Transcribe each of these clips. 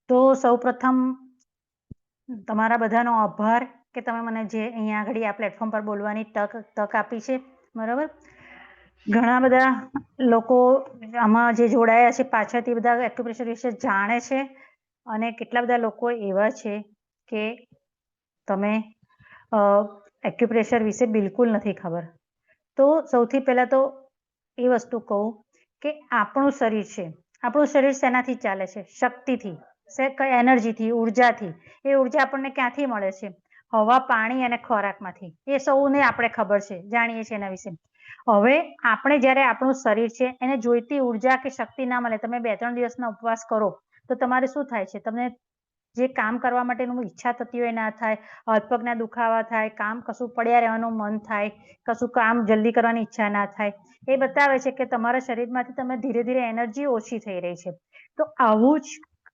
તો સૌપ્રથમ તમારા બધાનો આભાર કે તમે મને જે અહીંયા આગળ આ પ્લેટફોર્મ પર બોલવાની તક આપી છે, બરાબર. ઘણા બધા લોકો આમાં જે જોડાયા છે પાછળથી બધા એક્યુપ્રેશર વિશે જાણે છે, અને કેટલા બધા લોકો એવા છે કે તમે એક્યુપ્રેશર વિશે બિલકુલ નથી ખબર. તો સૌથી પહેલા તો એ વસ્તુ કહું કે આપણું શરીર છે, આપણું શરીર શેનાથી ચાલે છે? શક્તિથી, એનર્જીથી, ઉર્જાથી. એ ઉર્જા આપણને ક્યાંથી મળે છે? હવા, પાણી અને ખોરાકમાંથી. એ સૌને આપણે ખબર છે, જાણીએ છીએ એના વિશે. હવે આપણે જ્યારે આપણું શરીર છે એને જોઈતી ઉર્જા કે શક્તિ ના મળે, તમે 2-3 દિવસના ઉપવાસ કરો તો તમારે શું થાય છે? તમને જે કામ કરવા માટેનું ઈચ્છા થતી હોય ના થાય, હાથ પગના દુખાવા થાય, કામ કશું પડ્યા રહેવાનું મન થાય, કશું કામ જલ્દી કરવાની ઈચ્છા ના થાય. એ બતાવે છે કે તમારા શરીરમાંથી તમે ધીરે ધીરે એનર્જી ઓછી થઈ રહી છે. તો આવું જ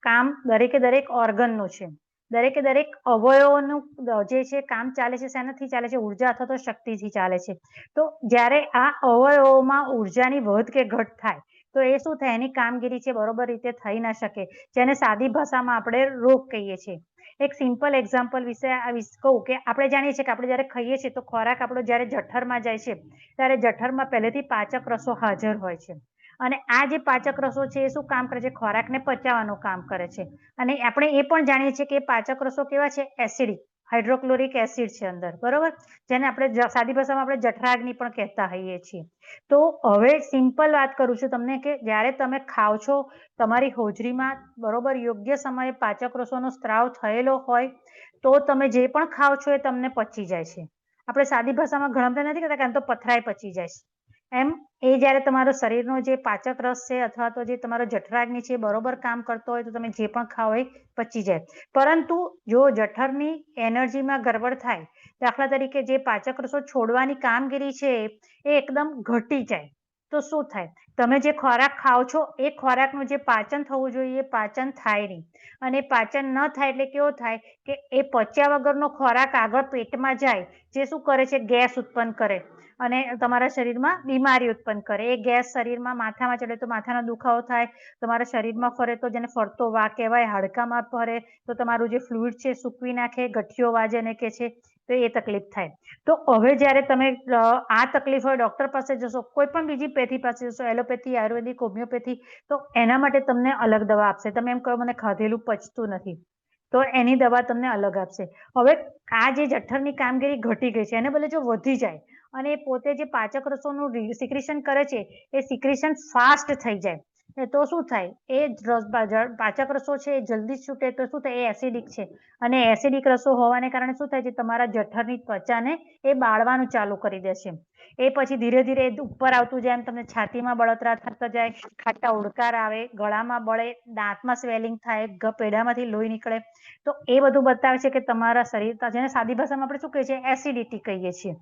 કામ દરેકે દરેક ઓર્ગનનું છે. દરેકે દરેક અવયવોનું જે છે કામ ચાલે છે શેનાથી ચાલે છે? ઉર્જા અથવા તો શક્તિથી ચાલે છે. તો જ્યારે આ અવયવોમાં ઉર્જાની વધઘટ કે ઘટ થાય તો એ શું થાય? એની કામગીરી છે બરોબર રીતે થઈ ના શકે, જેને સાદી ભાષામાં આપણે રોગ કહીએ છીએ. એક સિમ્પલ એક્ઝામ્પલ વિશે કહું કે આપણે જાણીએ છીએ કે આપણે જ્યારે ખાઈએ છીએ તો ખોરાક આપણો જ્યારે જઠરમાં જાય છે ત્યારે જઠરમાં પહેલેથી પાચક રસો હાજર હોય છે, અને આ જે પાચક રસો છે એ શું કામ કરે છે? ખોરાકને પચાવવાનું કામ કરે છે. અને આપણે એ પણ જાણીએ છીએ કે પાચક રસો કેવા છે? એસિડિક, હાઇડ્રોક્લોરિક એસિડ છે અંદર, બરોબર, જેને આપણે સાદી ભાષામાં આપણે જઠરાગ્નિ પણ કહેતા હોઈએ છીએ. તો હવે સિમ્પલ વાત કરું છું તમને કે જ્યારે તમે ખાઓ છો, તમારી હોજરીમાં બરોબર યોગ્ય સમયે પાચક રસોનો સ્ત્રાવ થયેલો હોય તો તમે જે પણ ખાઓ છો એ તમને પચી જાય છે. આપણે સાદી ભાષામાં ઘણા નથી કહેતા કે આમ તો પથરાય પચી જાય છે. એમ એ જ્યારે તમારો શરીરનો જે પાચક રસ છે અથવા તો જે તમારો જઠરાગ્નિ છે બરોબર કામ કરતો હોય તો તમે જે પણ ખાઓ એ પચી જાય. પરંતુ જો જઠરની એનર્જીમાં ગરબડ થાય, દાખલા તરીકે જે પાચક રસો છોડવાની કામગીરી છે એ એકદમ ઘટી જાય, તો શું થાય? તમે જે ખોરાક ખાઓ છો એ ખોરાકનું જે પાચન થવું જોઈએ એ પાચન થાય નહીં, અને પાચન ન થાય એટલે કેવો થાય કે એ પચ્યા વગરનો ખોરાક આગળ પેટમાં જાય, જે શું કરે છે? ગેસ ઉત્પન્ન કરે અને તમારા શરીરમાં બીમારી ઉત્પન્ન કરે. એ ગેસ શરીરમાં માથામાં ચડે તો માથાનો દુખાવો થાય, તમારા શરીરમાં ફરે તો જેને ફરતો વા કહેવાય, હાડકામાં ફરે તો તમારું જે ફ્લુઇડ છે સૂકવી નાખે, ગઠિયો વાજે ને કે છે, તો એ તકલીફ થાય. તો હવે જ્યારે તમે આ તકલીફ હોય ડોક્ટર પાસે જશો, કોઈ પણ બીજી પેથી પાસે જશો, એલોપેથી, આયુર્વેદિક, હોમિયોપેથી, તો એના માટે તમને અલગ દવા આપશે. તમે એમ કહો મને ખાધેલું પચતું નથી, તો એની દવા તમને અલગ આપશે. હવે આ જે જઠરની કામગીરી ઘટી ગઈ છે એને બદલે જો વધી જાય અને પોતે જે પાચક રસોનું સિક્રેશન કરે છે એ સિક્રેશન ફાસ્ટ થઈ જાય તો શું થાય? એ પાચક રસો છે એ જલ્દી છૂટે તો શું થાય? એ એસિડિક છે, અને એસિડિક રસો હોવાને કારણે શું થાય છે? તમારા જઠરની ત્વચાને એ બાળવાનું ચાલુ કરી દે છે. એ પછી ધીરે ધીરે ઉપર આવતું જાય, એમ તમને છાતીમાં બળતરા થતા જાય, ખાટા ઉડકાર આવે, ગળામાં બળે, દાંતમાં સ્વેલિંગ થાય, પેડામાંથી લોહી નીકળે. તો એ બધું બતાવે છે કે તમારા શરીર, જેને સાદી ભાષામાં આપણે શું કહીએ છીએ? એસિડિટી કહીએ છીએ.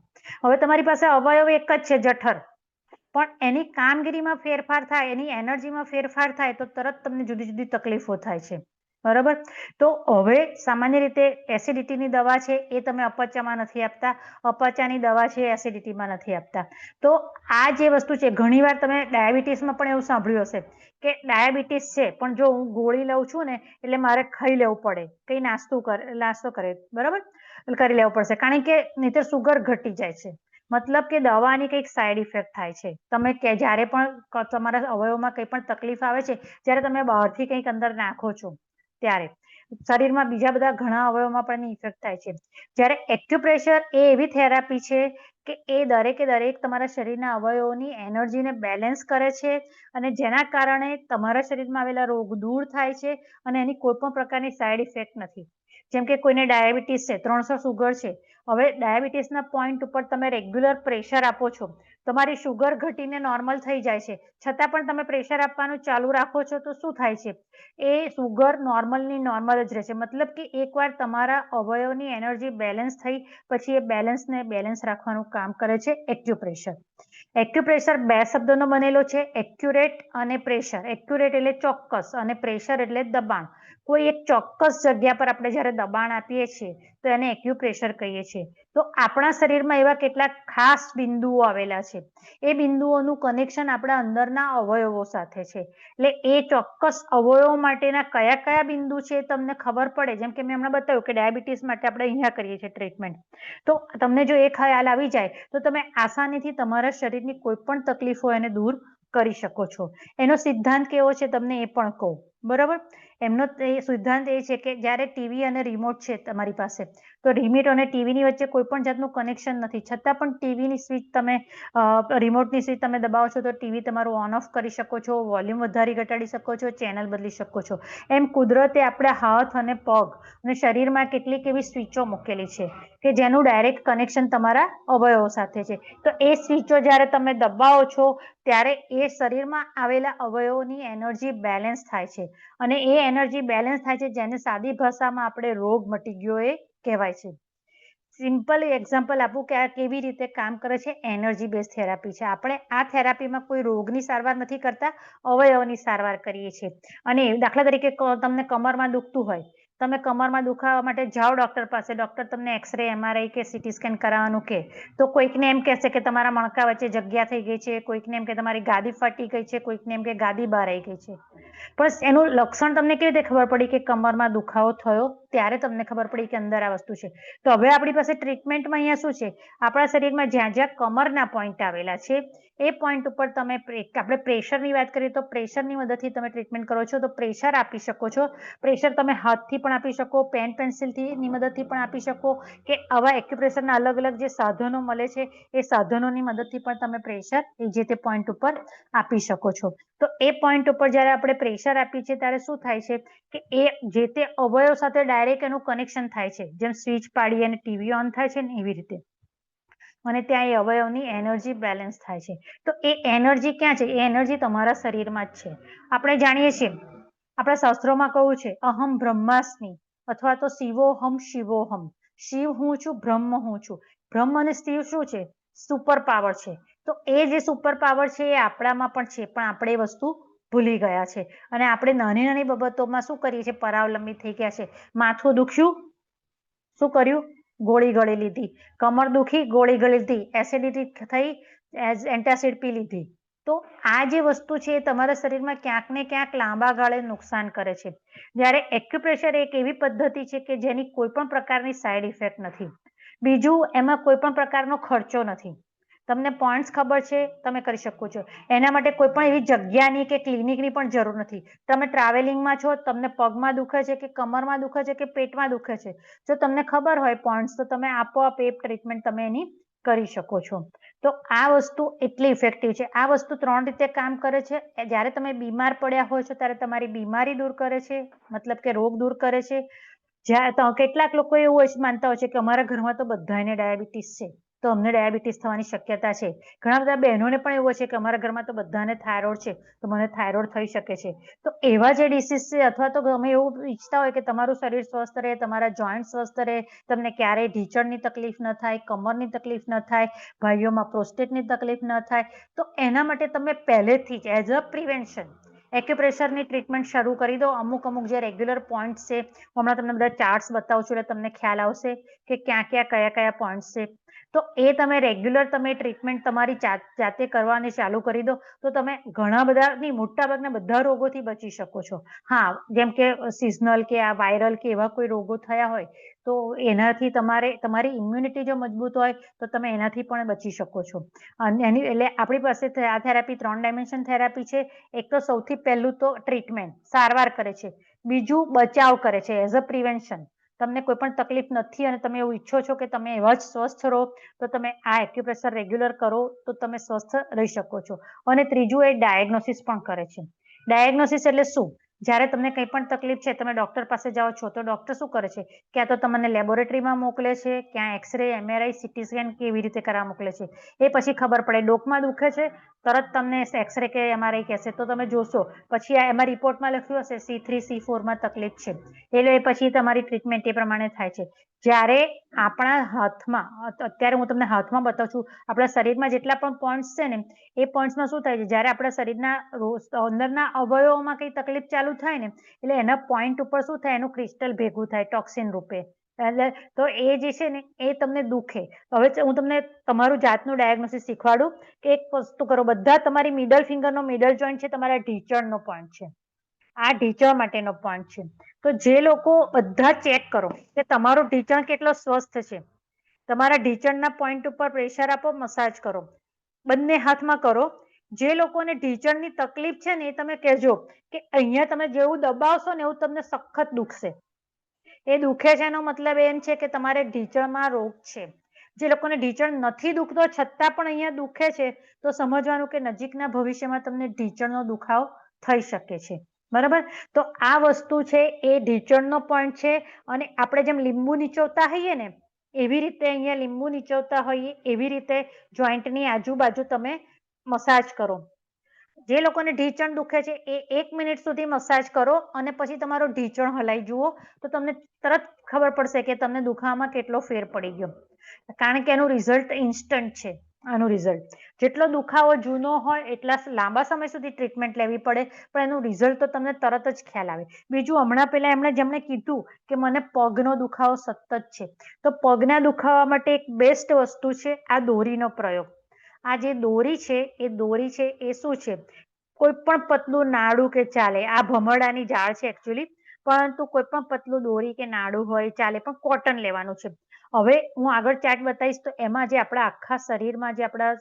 હવે તમારી પાસે અવયવ એક જ છે, જઠર, પણ એની કામગીરીમાં ફેરફાર થાય, એની એનર્જીમાં ફેરફાર થાય તો તરત તમને જુદી જુદી તકલીફો થાય છે, બરાબર. તો હવે સામાન્ય રીતે એસિડિટીની દવા છે એ તમે અપચામાં નથી આપતા, અપચાની દવા છે એસિડિટીમાં નથી આપતા. તો આ જે વસ્તુ છે, ઘણીવાર તમે ડાયાબિટીસમાં પણ એવું સાંભળ્યું હશે કે ડાયાબિટીસ છે પણ જો હું ગોળી લઉં છું ને એટલે મારે ખાઈ લેવું પડે, કઈ નાસ્તો કરે, બરાબર, કરી લેવું પડશે, કારણ કે નહીંતર સુગર ઘટી જાય છે. મતલબ કે દવાની કંઈક સાઈડ ઇફેક્ટ થાય છે. તમે જ્યારે પણ તમારા અવયવમાં કંઈ પણ તકલીફ આવે છે, જ્યારે તમે બહારથી કંઈક અંદર નાખો છો ત્યારે શરીરમાં બીજા બધા ઘણા અવયવમાં પણ એની ઇફેક્ટ થાય છે. જ્યારે એક્યુપ્રેશર એ એવી થેરાપી છે કે એ દરેકે દરેક તમારા શરીરના અવયવોની એનર્જીને બેલેન્સ કરે છે, અને જેના કારણે તમારા શરીરમાં આવેલા રોગ દૂર થાય છે, અને એની કોઈ પણ પ્રકારની સાઈડ ઇફેક્ટ નથી. જેમ કે કોઈને ડાયાબિટીસ છે, 300 સુગર છે, હવે ડાયાબિટીસના પોઈન્ટ ઉપર તમે રેગ્યુલર પ્રેશર આપો છો, તમારી શુગર ઘટીને નોર્મલ થઈ જાય છે, છતાં પણ તમે પ્રેશર આપવાનું ચાલુ રાખો છો તો શું થાય છે? એ સુગર નોર્મલની નોર્મલ જ રહે છે. મતલબ કે એકવાર તમારા અવયવની એનર્જી બેલેન્સ થઈ પછી એ બેલેન્સને બેલેન્સ રાખવાનું કામ કરે છે એક્યુપ્રેશર. એક્યુપ્રેશર 2 શબ્દોનો બનેલો છે, એક્યુરેટ અને પ્રેશર. એક્યુરેટ એટલે ચોક્કસ અને પ્રેશર એટલે દબાણ. કોઈ એક ચોક્કસ જગ્યા પર આપણે જ્યારે દબાણ આપીએ છીએ તો એને એક્યુપ્રેશર કહીએ છીએ. તો આપણા શરીરમાં એવા કેટલાક ખાસ બિંદુઓ આવેલા છે. એ બિંદુઓનું કનેક્શન આપણા અંદરના અવયવો સાથે છે. એટલે એ ચોક્કસ અવયવો માટેના કયા કયા બિંદુ છે તમને ખબર પડે. જેમ કે મેં હમણાં બતાવ્યું કે ડાયાબિટીસ માટે આપણે અહીંયા કરીએ છીએ ટ્રીટમેન્ટ. તો તમને જો એ ખ્યાલ આવી જાય તો તમે આસાનીથી તમારા શરીરની કોઈ પણ તકલીફ હોય એને દૂર કરી શકો છો. એનો સિદ્ધાંત કેવો છે તમને એ પણ કહું. બરાબર. એમનો સિદ્ધાંત એ છે કે જ્યારે ટીવી અને રિમોટ છે તમારી પાસે, તો રિમોટ અને ટીવીની વચ્ચે કોઈ પણ જાતનું કનેક્શન નથી, છતાં પણ ટીવીની સ્વિચ તમે રિમોટની સ્વિચ તમે દબાવો છો તો ટીવી તમારું ઓન ઓફ કરી શકો છો, વોલ્યુમ વધારી ઘટાડી શકો છો, ચેનલ બદલી શકો છો. એમ કુદરતે આપણા હાથ અને પગ અને શરીરમાં કેટલીક એવી સ્વિચો મૂકેલી છે કે જેનું ડાયરેક્ટ કનેક્શન તમારા અવયવો સાથે છે. તો એ સ્વિચો જ્યારે તમે દબાવો છો ત્યારે એ શરીરમાં આવેલા અવયવોની એનર્જી બેલેન્સ થાય છે. અને એ એનર્જી બેલેન્સ થાય છે જેને સાદી ભાષામાં આપણે રોગ મટી ગયો એ કહેવાય છે. સિમ્પલ એક્ઝામ્પલ આપું કે આ કેવી રીતે કામ કરે છે. એનર્જી બેઝ થેરાપી છે. આપણે આ થેરાપીમાં કોઈ રોગની સારવાર નથી કરતા, અવયવની સારવાર કરીએ છીએ. અને દાખલા તરીકે તમને કમરમાં દુખતું હોય, તમે કમરમાં દુખાવા માટે જાઓ ડોક્ટર પાસે, ડોક્ટર તમને એક્સરે, MRI કે CT સ્કેન કરાવવાનું કે, તો કોઈકને એમ કહેશે કે તમારા મણકા વચ્ચે જગ્યા થઈ ગઈ છે, કોઈકને એમ કે તમારી ગાદી ફાટી ગઈ છે, કોઈકને એમ કે ગાદી બહાર આવી ગઈ છે. પણ એનું લક્ષણ તમને કેવી રીતે ખબર પડી કે કમરમાં દુખાવો થયો? ત્યારે તમને ખબર પડી કે અંદર આ વસ્તુ છે. તો હવે આપણી પાસે ટ્રીટમેન્ટમાં અહીંયા શું છે, આપણા શરીરમાં જ્યાં જ્યાં કમરના પોઈન્ટ આવેલા છે એ પોઈન્ટ ઉપર તમે આપણે પ્રેશરની વાત કરીએ તો પ્રેશરની મદદથી તમે ટ્રીટમેન્ટ કરો છો. તો પ્રેશર આપી શકો છો. પ્રેશર તમે હાથથી પણ આપી શકો, પેન પેન્સિલની મદદથી પણ આપી શકો, કે આવા એક્યુપ્રેશરના અલગ અલગ જે સાધનો મળે છે એ સાધનોની મદદથી પણ તમે પ્રેશર એ જે તે પોઈન્ટ ઉપર આપી શકો છો. તો એ પોઈન્ટ ઉપર જ્યારે આપણે પ્રેશર આપીએ છીએ ત્યારે શું થાય છે કે એ જે તે અવયવ સાથે ડાયરેક્ટ એનું કનેક્શન થાય છે. જેમ સ્વિચ પાડી અને ટીવી ઓન થાય છે ને એવી રીતે. અને ત્યાં એ અવયવની એનર્જી બેલેન્સ થાય છે. તો એ એનર્જી ક્યાં છે? એ એનર્જી તમારા શરીરમાં જ છે. આપણે જાણીએ છીએ, આપણા શાસ્ત્રોમાં કહ્યું છે અહમ બ્રહ્માસ્મિ, અથવા તો શિવોહમ શિવોહમ. શિવ હું છું, બ્રહ્મ હું છું. બ્રહ્મ અને શિવ શું છે? સુપર પાવર છે. તો એ જે સુપર પાવર છે એ આપણામાં પણ છે, પણ આપણે એ વસ્તુ ભૂલી ગયા છે. અને આપણે નાની નાની બાબતોમાં શું કરીએ છીએ? પરાવલંબી થઈ ગયા છે. માથું દુખ્યું, શું કર્યું? ગોળી ગળી લીધી. કમર દુખી, ગોળી ગળી લીધી. એસિડિટી થઈ, એન્ટાસિડ પી લીધી. તો આ જે વસ્તુ છે એ તમારા શરીરમાં ક્યાંક ને ક્યાંક લાંબા ગાળે નુકસાન કરે છે. જ્યારે એક્યુપ્રેશર એક એવી પદ્ધતિ છે કે જેની કોઈ પણ પ્રકારની સાઈડ ઇફેક્ટ નથી. બીજું, એમાં કોઈ પણ પ્રકારનો ખર્ચો નથી. તમને પોઈન્ટ્સ ખબર છે, તમે કરી શકો છો. એના માટે કોઈ પણ એવી જગ્યાની કે ક્લિનિકની પણ જરૂર નથી. તમે ટ્રાવેલિંગમાં છો, તમને પગમાં દુખે છે કે કમરમાં દુખે છે કે પેટમાં દુખે છે, જો તમને ખબર હોય પોઈન્ટ્સ, તો તમે આપોઆપ એ ટ્રીટમેન્ટ તમે એની કરી શકો છો. તો આ વસ્તુ એટલી ઇફેક્ટિવ છે. આ વસ્તુ 3 રીતે કામ કરે છે. જ્યારે તમે બીમાર પડ્યા હોય છો ત્યારે તમારી બીમારી દૂર કરે છે, મતલબ કે રોગ દૂર કરે છે. કેટલાક લોકો એવું માનતા હોય છે કે અમારા ઘરમાં તો બધાને ડાયાબિટીસ છે, તો અમને ડાયાબિટીસ થવાની શક્યતા છે. ઘણા બધા બહેનોને પણ એવું છે કે અમારા ઘરમાં તો બધાને થાઇરોઇડ છે, તો મને થાઇરોઇડ થઈ શકે છે. તો એવા જે ડિસીઝ છે, અથવા તો અમે એવું ઈચ્છતા હોય કે તમારું શરીર સ્વસ્થ રહે, તમારા જોઈન્ટ સ્વસ્થ રહે, તમને ક્યારેય ઢીચણની તકલીફ ન થાય, કમરની તકલીફ ન થાય, ભાઈઓમાં પ્રોસ્ટેટની તકલીફ ન થાય, તો એના માટે તમે પહેલેથી જ એઝ અ પ્રિવેન્શન એક્યુપ્રેશરની ટ્રીટમેન્ટ શરૂ કરી દો. અમુક જે રેગ્યુલર પોઈન્ટ છે, હમણાં તમને બધા ચાર્ટ્સ બતાવું છું એટલે તમને ખ્યાલ આવશે કે ક્યાં ક્યાં કયા કયા પોઈન્ટ છે. તો એ તમે રેગ્યુલર તમે ટ્રીટમેન્ટ તમારી જાતે કરવાની ચાલુ કરી દો, તો તમે ઘણા બધા નહીં, મોટા ભાગના બધા રોગોથી બચી શકો છો. હા, જેમ કે સિઝનલ કે આ વાયરલ કે એવા કોઈ રોગો થયા હોય તો એનાથી તમારી ઇમ્યુનિટી જો મજબૂત હોય તો તમે એનાથી પણ બચી શકો છો. અને એટલે આપણી પાસે આ થેરાપી 3 ડાયમેન્શન થેરાપી છે. એક તો સૌથી પહેલું તો ટ્રીટમેન્ટ, સારવાર કરે છે. બીજું બચાવ કરે છે એઝ અ પ્રિવેન્શન. તમને કોઈ પણ તકલીફ નથી અને તમે એવું ઈચ્છો છો કે તમે એવા જ સ્વસ્થ રહો, તો તમે આ એક્યુપ્રેશર રેગ્યુલર કરો તો તમે સ્વસ્થ રહી શકો છો. અને ત્રીજું, એ ડાયગ્નોસિસ પણ કરે છે. ડાયગ્નોસિસ એટલે શું? જ્યારે તમને કંઈ પણ તકલીફ છે, તમે ડોક્ટર પાસે જાઓ છો, તો ડોક્ટર શું કરે છે? ક્યાં તો તમને લેબોરેટરીમાં મોકલે છે, ક્યાં એક્સરે, MRI, CT સ્કેન કેવી રીતે કરવા મોકલે છે. એ પછી ખબર પડે. ડોકમાં દુખે છે, તરત તમને એક્સરે કે MRI કહેશે, તો તમે જોશો. પછી એમાં રિપોર્ટમાં લખ્યું હશે C3 C4 માં તકલીફ છે, એટલે પછી તમારી ટ્રીટમેન્ટ એ પ્રમાણે થાય છે. જ્યારે આપણા હાથમાં, અત્યારે હું તમને હાથમાં બતાવું છું, આપણા શરીરમાં જેટલા પણ પોઈન્ટ્સ છે ને, એ પોઈન્ટ્સમાં શું થાય છે? જ્યારે આપણા શરીરના અંદરના અવયવોમાં કઈ તકલીફ ચાલુ થાય ને, એટલે એના પોઈન્ટ ઉપર શું થાય? એનું ક્રિસ્ટલ ભેગું થાય ટોક્સિન રૂપે. એટલે તો એ જે છે ને એ તમને દુખે. હવે હું તમને તમારું જાતનું ડાયગ્નોસિસ શીખવાડું કે એક વસ્તુ કરો, બધા તમારી મિડલ ફિંગરનો મિડલ જોઈન્ટ છે તમારા ઢીંચણનો પોઈન્ટ છે, આ ઢીંચણ માટેનો પોઈન્ટ છે. તો જે લોકો બધા ચેક કરો કે તમારું ઢીંચણ કેટલો સ્વસ્થ છે, તમારા ઢીંચણના પોઈન્ટ ઉપર પ્રેશર આપો, મસાજ કરો, બંને હાથમાં કરો. જે લોકોને ઢીંચણની તકલીફ છે ને એ તમે કહેજો કે અહીંયા તમે જેવું દબાવશો ને એવું તમને સખત દુખશે. એ દુખે છે એનો મતલબ એમ છે કે તમારે ઢીંચણમાં રોગ છે. જે લોકોને ઢીંચણ નથી દુખતો છતાં પણ અહીંયા દુખે છે તો સમજવાનું કે નજીકના ભવિષ્યમાં તમને ઢીંચણનો દુખાવો થઈ શકે છે. બરાબર, તો આ વસ્તુ છે એ ઢીંચણનો પોઈન્ટ છે. અને આપણે જેમ લીંબુ નીચોવતા હોઈએ ને એવી રીતે અહીંયા લીંબુ નીચોવતા હોઈએ એવી રીતે જોઈન્ટની આજુબાજુ તમે મસાજ કરો. જે લોકોને ઢીંચણ દુખે છે એ 1 મિનિટ સુધી મસાજ કરો અને પછી તમારો ઢીંચણ હલાઈ જુઓ તો તમને તરત ખબર પડશે કે તમને દુખાવામાં કેટલો ફેર પડી ગયો. કારણ કે એનું રિઝલ્ટ ઇન્સ્ટન્ટ છે. આનું રિઝલ્ટ જેટલો દુખાવો જૂનો હોય એટલા લાંબા સમય સુધી ટ્રીટમેન્ટ લેવી પડે, પણ એનું રિઝલ્ટ તો તમને તરત જ ખ્યાલ આવે. બીજું હમણાં પહેલા જેમણે કીધું કે મને પગનો દુખાવો સતત છે, તો પગના દુખાવા માટે એક બેસ્ટ વસ્તુ છે આ દોરીનો પ્રયોગ. આ જે દોરી છે એ શું છે, કોઈ પણ પતલું નાડું કે ચાલે, આ ભમરડાની ઝાડ છે એકચ્યુઅલી, પરંતુ કોઈ પણ પતલું દોરી કે નાડું હોય ચાલે, પણ કોટન લેવાનું છે. હવે હું આગળ ચાર્ટ બતાવીશ તો એમાં જે આપણા આખા શરીરમાં જે આપણા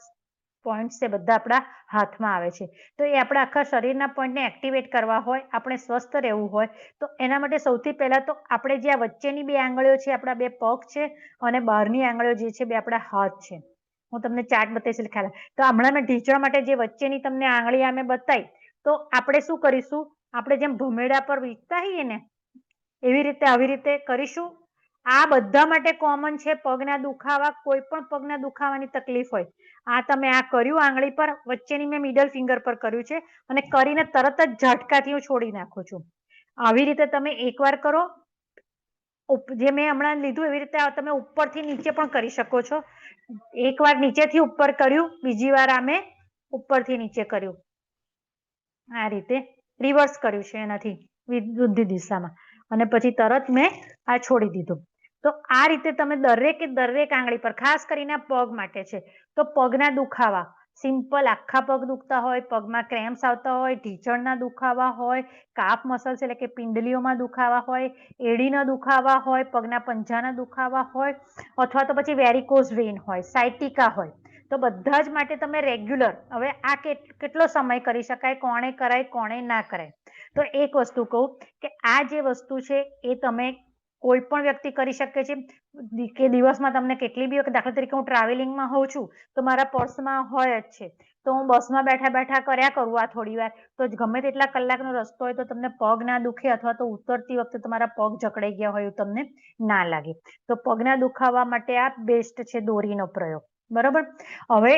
પોઈન્ટ છે બધા આપણા હાથમાં આવે છે. તો એ આપણા આખા શરીરના પોઈન્ટને એક્ટિવેટ કરવા હોય, આપણે સ્વસ્થ રહેવું હોય તો એના માટે સૌથી પહેલા તો આપણે જે આ વચ્ચેની 2 આંગળીઓ છે આપણા 2 પગ છે અને બહારની આંગળીઓ જે છે 2 આપણા હાથ છે. હું તમને ચાર્ટ બતાવીશ એટલે ખ્યાલ. તો હમણાં મેં ઢીંચણ માટે જે વચ્ચેની તમને આંગળી અમે બતાવી, તો આપણે શું કરીશું, આપણે જેમ ભમેડા પર વીકતા હોઈએ ને એવી રીતે આવી રીતે કરીશું. આ બધા માટે કોમન છે. પગના દુખાવા, કોઈ પણ પગના દુખાવાની તકલીફ હોય, આ તમે આ કર્યું આંગળી પર, વચ્ચેની મેં મિડલ ફિંગર પર કર્યું છે અને કરીને તરત જ ઝટકાથી હું છોડી નાખું છું. આવી રીતે તમે એકવાર કરો. જે મેં હમણાં લીધું એવી રીતે તમે ઉપરથી નીચે પણ કરી શકો છો. એકવાર નીચેથી ઉપર કર્યું, બીજી વાર અમે ઉપરથી નીચે કર્યું, આ રીતે રિવર્સ કર્યું છે એનાથી વિરુદ્ધ દિશામાં, અને પછી તરત મેં આ છોડી દીધું. તો આ રીતે તમે દરેકે દરેક આંગળી પર, ખાસ કરીને પગ માટે છે. તો પગના દુખાવા સિમ્પલ, આખા પગ દુખતા હોય, પગમાં ક્રેમ્સ આવતા હોય, ઢીંચણના દુખાવા હોય, કાફ મસલ્સ એટલે કે પિંડલીઓમાં દુખાવા હોય, એડીના દુખાવા હોય, પગના પંજાના દુખાવા હોય, અથવા તો પછી વેરિકોઝ વેઇન હોય, સાયટિકા હોય, તો બધા જ માટે તમે રેગ્યુલર, હવે આ કેટલો સમય કરી શકાય, કોણે કરાય કોણે ના કરાય. તો એક વસ્તુ કહું કે આ જે વસ્તુ છે એ તમે કોઈ પણ વ્યક્તિ કરી શકે છે કે દિવસમાં તમને કેટલી બી વખત, દાખલા તરીકે હું ટ્રાવેલિંગમાં હોઉં છું તો મારા પર્સમાં હોય જ છે, તો હું બસમાં બેઠા બેઠા કર્યા કરું આ થોડી વાર, તો ગમે તેટલા કલાકનો રસ્તો હોય તો તમને પગ ના દુખે, અથવા તો ઉતરતી વખતે તમારા પગ જકડાઈ ગયા હોય એવું તમને ના લાગે. તો પગના દુખાવા માટે આ બેસ્ટ છે દોરીનો પ્રયોગ. બરોબર, હવે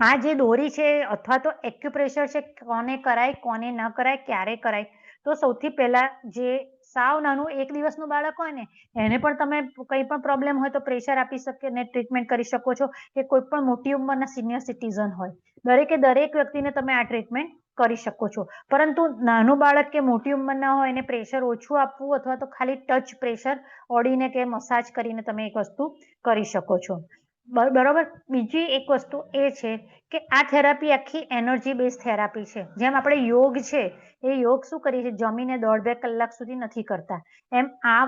આ જે દોરી છે અથવા તો એક્યુપ્રેશર છે, કોને કરાય કોને ન કરાય, ક્યારે કરાય, તો સૌથી પહેલા જે સાવ નાનું 1 દિવસનું બાળક હોય ને એને પણ તમે કંઈ પણ પ્રોબ્લેમ હોય તો પ્રેશર આપી શકે ને ટ્રીટમેન્ટ કરી શકો છો, કે કોઈ પણ મોટી ઉંમરના સિનિયર સિટીઝન હોય, દરેકે દરેક વ્યક્તિને તમે આ ટ્રીટમેન્ટ કરી શકો છો. પરંતુ નાનું બાળક કે મોટી ઉંમરના હોય એને પ્રેશર ઓછું આપવું, અથવા તો ખાલી ટચ પ્રેશર ઓડીને કે મસાજ કરીને તમે એક વસ્તુ કરી શકો છો. બરોબર, બીજી એક વસ્તુ એ છે કે આ થેરાપી આખી એનર્જી બેઝ થેરાપી છે. જેમ આપણે યોગ છે, એ યોગ શું કરીએ છીએ, જમીને 1.5-2 કલાક સુધી નથી કરતા, એમ આ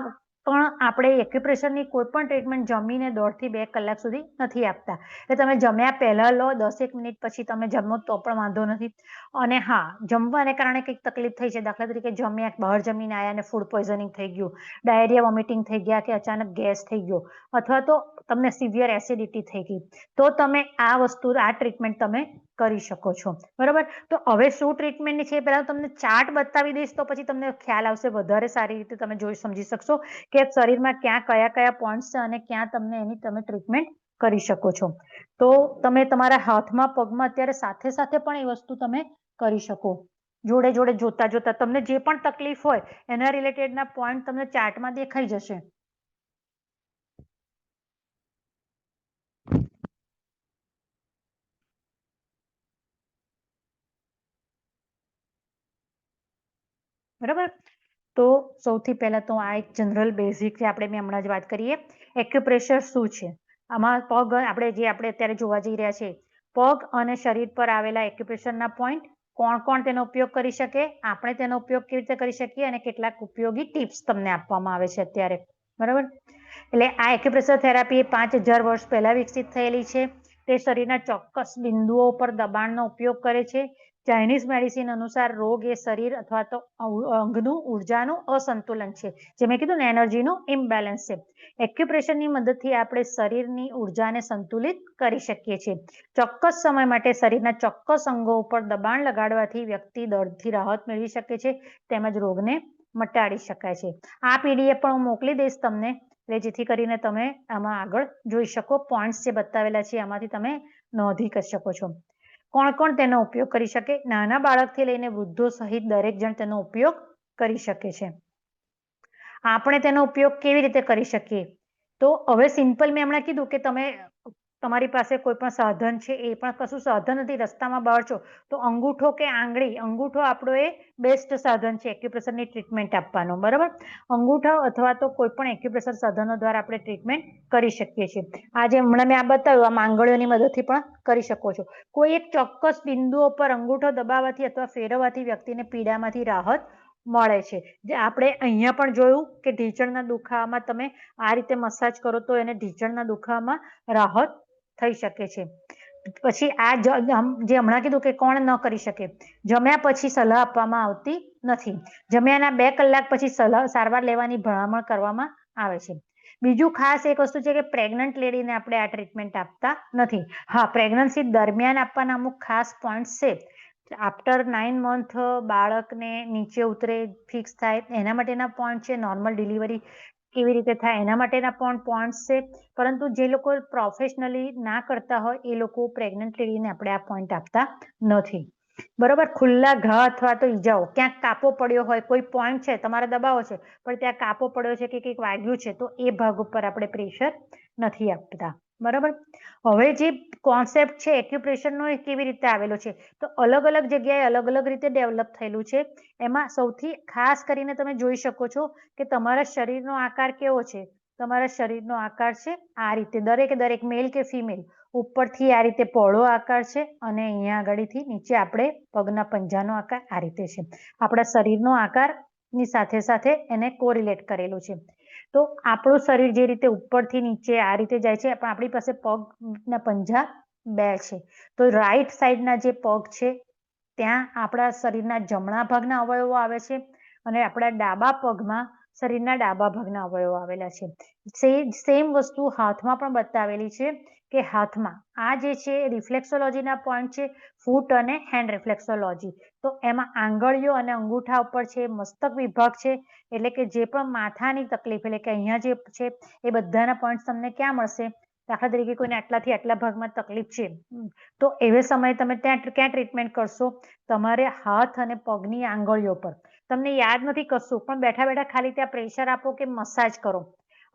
પણ આપણે એક્યુપ્રેશરની કોઈ પણ ટ્રીટમેન્ટ જમીને 1.5 થી 2 કલાક સુધી નથી આપતા. એટલે તમે જમ્યા પહેલા લો, 10 મિનિટ પછી તમે જમો તો પણ વાંધો નથી. અને હા, જમવાને કારણે કંઈક તકલીફ થઈ છે, દાખલા તરીકે જમ્યા, બહાર જમીને આવ્યા અને ફૂડ પોઈઝનિંગ થઈ ગયું, ડાયરિયા વોમિટિંગ થઈ ગયા, કે અચાનક ગેસ થઈ ગયો, અથવા તો તમને સિવિયર એસિડિટી થઈ ગઈ, તો તમે આ વસ્તુ, આ ટ્રીટમેન્ટ તમે કરી શકો છો. બરોબર, તો હવે શું ટ્રીટમેન્ટ છે પહેલા તમને ચાર્ટ બતાવી દઈશ, તો પછી તમને ખ્યાલ આવશે, વધારે સારી રીતે તમે જોઈ સમજી શકશો કે શરીરમાં ક્યાં કયા કયા પોઈન્ટ્સ છે અને ક્યાં તમને એની તમે ટ્રીટમેન્ટ કરી શકો છો. તો તમે તમારા હાથમાં પગમાં અત્યારે સાથે સાથે પણ એ વસ્તુ તમે કરી શકો, જોડે જોડે જોતા જોતા તમને જે પણ તકલીફ હોય એના રિલેટેડના પોઈન્ટ તમને ચાર્ટમાં દેખાઈ જશે. બરાબર, તો સૌથી પહેલા તો આ એક જનરલ બેઝિક આપણે મેં હમણાં જ વાત કરીએ એક્યુપ્રેશર શું છે. આમાં પગ આપણે અત્યારે જોવા જઈ રહ્યા છે પગ અને શરીર પર આવેલા એક્યુપ્રેશરના પોઈન્ટ, કોણ કોણ તેનો ઉપયોગ કરી શકે, આપણે તેનો ઉપયોગ કેવી રીતે કરી શકીએ અને કેટલાક ઉપયોગી ટિપ્સ તમને આપવામાં આવે છે અત્યારે. બરાબર. એટલે આ એક્યુપ્રેશર થેરાપી 5000 વર્ષ પહેલા વિકસિત થયેલી છે. તે શરીરના ચોક્કસ બિંદુઓ પર દબાણનો ઉપયોગ કરે છે. ચાઇનીઝ મેડિસિન અનુસાર રોગ એ શરીર અથવા તો અંગનું ઉર્જાનું અસંતુલન છે. જે મેં કીધું ને એનર્જીનું ઇમ્બેલેન્સ છે. એક્યુપ્રેશરની મદદથી આપણે શરીરની ઉર્જાને સંતુલિત કરી શકીએ છીએ. ચોક્કસ સમય માટે શરીરના ચોક્કસ અંગો ઉપર દબાણ લગાડવાથી વ્યક્તિ દર્દથી રાહત મેળવી શકે છે તેમજ રોગને મટાડી શકાય છે. આ પીડીએફ પણ હું મોકલી દઈશ તમને, એટલે જેથી કરીને તમે આમાં આગળ જોઈ શકો. પોઈન્ટ્સ જે બતાવેલા છે આમાંથી તમે નોંધી કરી શકો છો. કોણ કોણ તેનો ઉપયોગ કરી શકે? નાના બાળકથી લઈને વૃદ્ધો સહિત દરેક જણ તેનો ઉપયોગ કરી શકે છે. આપણે તેનો ઉપયોગ કેવી રીતે કરી શકીએ? તો હવે સિમ્પલ મેં હમણાં કીધું કે તમારી પાસે કોઈ પણ સાધન છે, એ પણ કશું સાધન નથી, રસ્તામાં બહાર છો તો અંગૂઠો કે આંગળી, અંગૂઠો આપણો એ બેસ્ટ સાધન છે એક્યુપ્રેશરની ટ્રીટમેન્ટ આપવાનો. બરાબર. અંગૂઠો અથવા તો કોઈ પણ એક્યુપ્રેશર સાધનો દ્વારા આપણે ટ્રીટમેન્ટ કરી શકીએ છીએ. આ જે હમણાં મેં આ બતાવ્યું આ આંગળીઓની મદદથી પણ કરી શકો છો. કોઈ એક ચોક્કસ બિંદુઓ પર અંગૂઠો દબાવવાથી અથવા ફેરવવાથી વ્યક્તિને પીડામાંથી રાહત મળે છે. જે આપણે અહીંયા પણ જોયું કે ઢીંચણના દુખાવામાં તમે આ રીતે મસાજ કરો તો એને ઢીંચણના દુખાવામાં રાહત થઈ શકે છે. પછી આ જે હમણાં કીધું કે કોણ ન કરી શકે, જમ્યા પછી સલાહ આપવામાં આવતી નથી. જમ્યાના 2 કલાક પછી સારવાર લેવાની ભલામણ કરવામાં આવે છે. બીજું ખાસ એક વસ્તુ છે કે પ્રેગ્નન્ટ લેડીને આપણે આ ટ્રીટમેન્ટ આપતા નથી. હા, પ્રેગ્નન્સી દરમિયાન આપવાના અમુક ખાસ પોઈન્ટ્સ છે. આફ્ટર 9 મંથ બાળકને નીચે ઉતરે, ફિક્સ થાય, એના માટેના પોઈન્ટ છે. નોર્મલ ડિલિવરી કેવી રીતે થાય એના માટેના પણ પોઈન્ટ્સ છે. પરંતુ જે લોકો પ્રોફેશનલી ના કરતા હોય એ લોકો પ્રેગ્નન્ટ લેડીને આપણે આ પોઈન્ટ આપતા નથી. બરોબર. ખુલ્લા ઘા અથવા તો ઈજાઓ, ક્યાંક કાપો પડ્યો હોય, કોઈ પોઈન્ટ છે તમારે દબાવો છે પણ ત્યાં કાપો પડ્યો છે કે કંઈક વાગ્યું છે તો એ ભાગ ઉપર આપણે પ્રેશર નથી આપતા. બરાબર. હવે જે કોન્સેપ્ટ છે એક્યુપ્રેશરનો એ કેવી રીતે આવેલો છે, તો અલગ અલગ જગ્યાએ અલગ અલગ રીતે ડેવલપ થયેલું છે. એમાં સૌથી ખાસ કરીને તમે જોઈ શકો છો કે તમારા શરીરનો આકાર કેવો છે. તમારા શરીરનો આકાર છે આ રીતે, દરેક મેલ કે ફિમેલ ઉપરથી આ રીતે પહોળો આકાર છે અને અહીંયા આગળથી નીચે આપણે પગના પંજાનો આકાર આ રીતે છે. આપણા શરીરનો આકારની સાથે સાથે એને કોરિલેટ કરેલું છે. તો આપણું શરીર જે રીતે ઉપરથી નીચે આ રીતે જાય છે પણ આપણી પાસે પગના પંજા 2 છે. તો રાઈટ સાઈડના જે પગ છે ત્યાં આપણા શરીરના જમણા ભાગના અવયવો આવે છે અને આપણા ડાબા પગમાં શરીરના ડાબા ભાગના અવયવો આવેલા છે. સેમ વસ્તુ હાથમાં પણ બતાવેલી છે કે હાથમાં આ જે છે રિફ્લેક્સોલોજીના પોઈન્ટ છે, ફૂટ અને હેન્ડ રિફ્લેક્સોલોજી. તો એમાં આંગળીઓ અને અંગૂઠા ઉપર છે મસ્તક વિભાગ છે, એટલે કે જે પણ માથાની તકલીફ, એટલે કે અહીંયા જે છે એ બધાના પોઈન્ટ તમને ક્યાં મળશે. દાખલા તરીકે કોઈને આટલાથી આટલા ભાગમાં તકલીફ છે તો એવે સમયે તમે ક્યાં ટ્રીટમેન્ટ કરશો? તમારે હાથ અને પગની આંગળીઓ પર. તમને યાદ નથી કશું પણ બેઠા બેઠા ખાલી ત્યાં પ્રેશર આપો કે મસાજ કરો.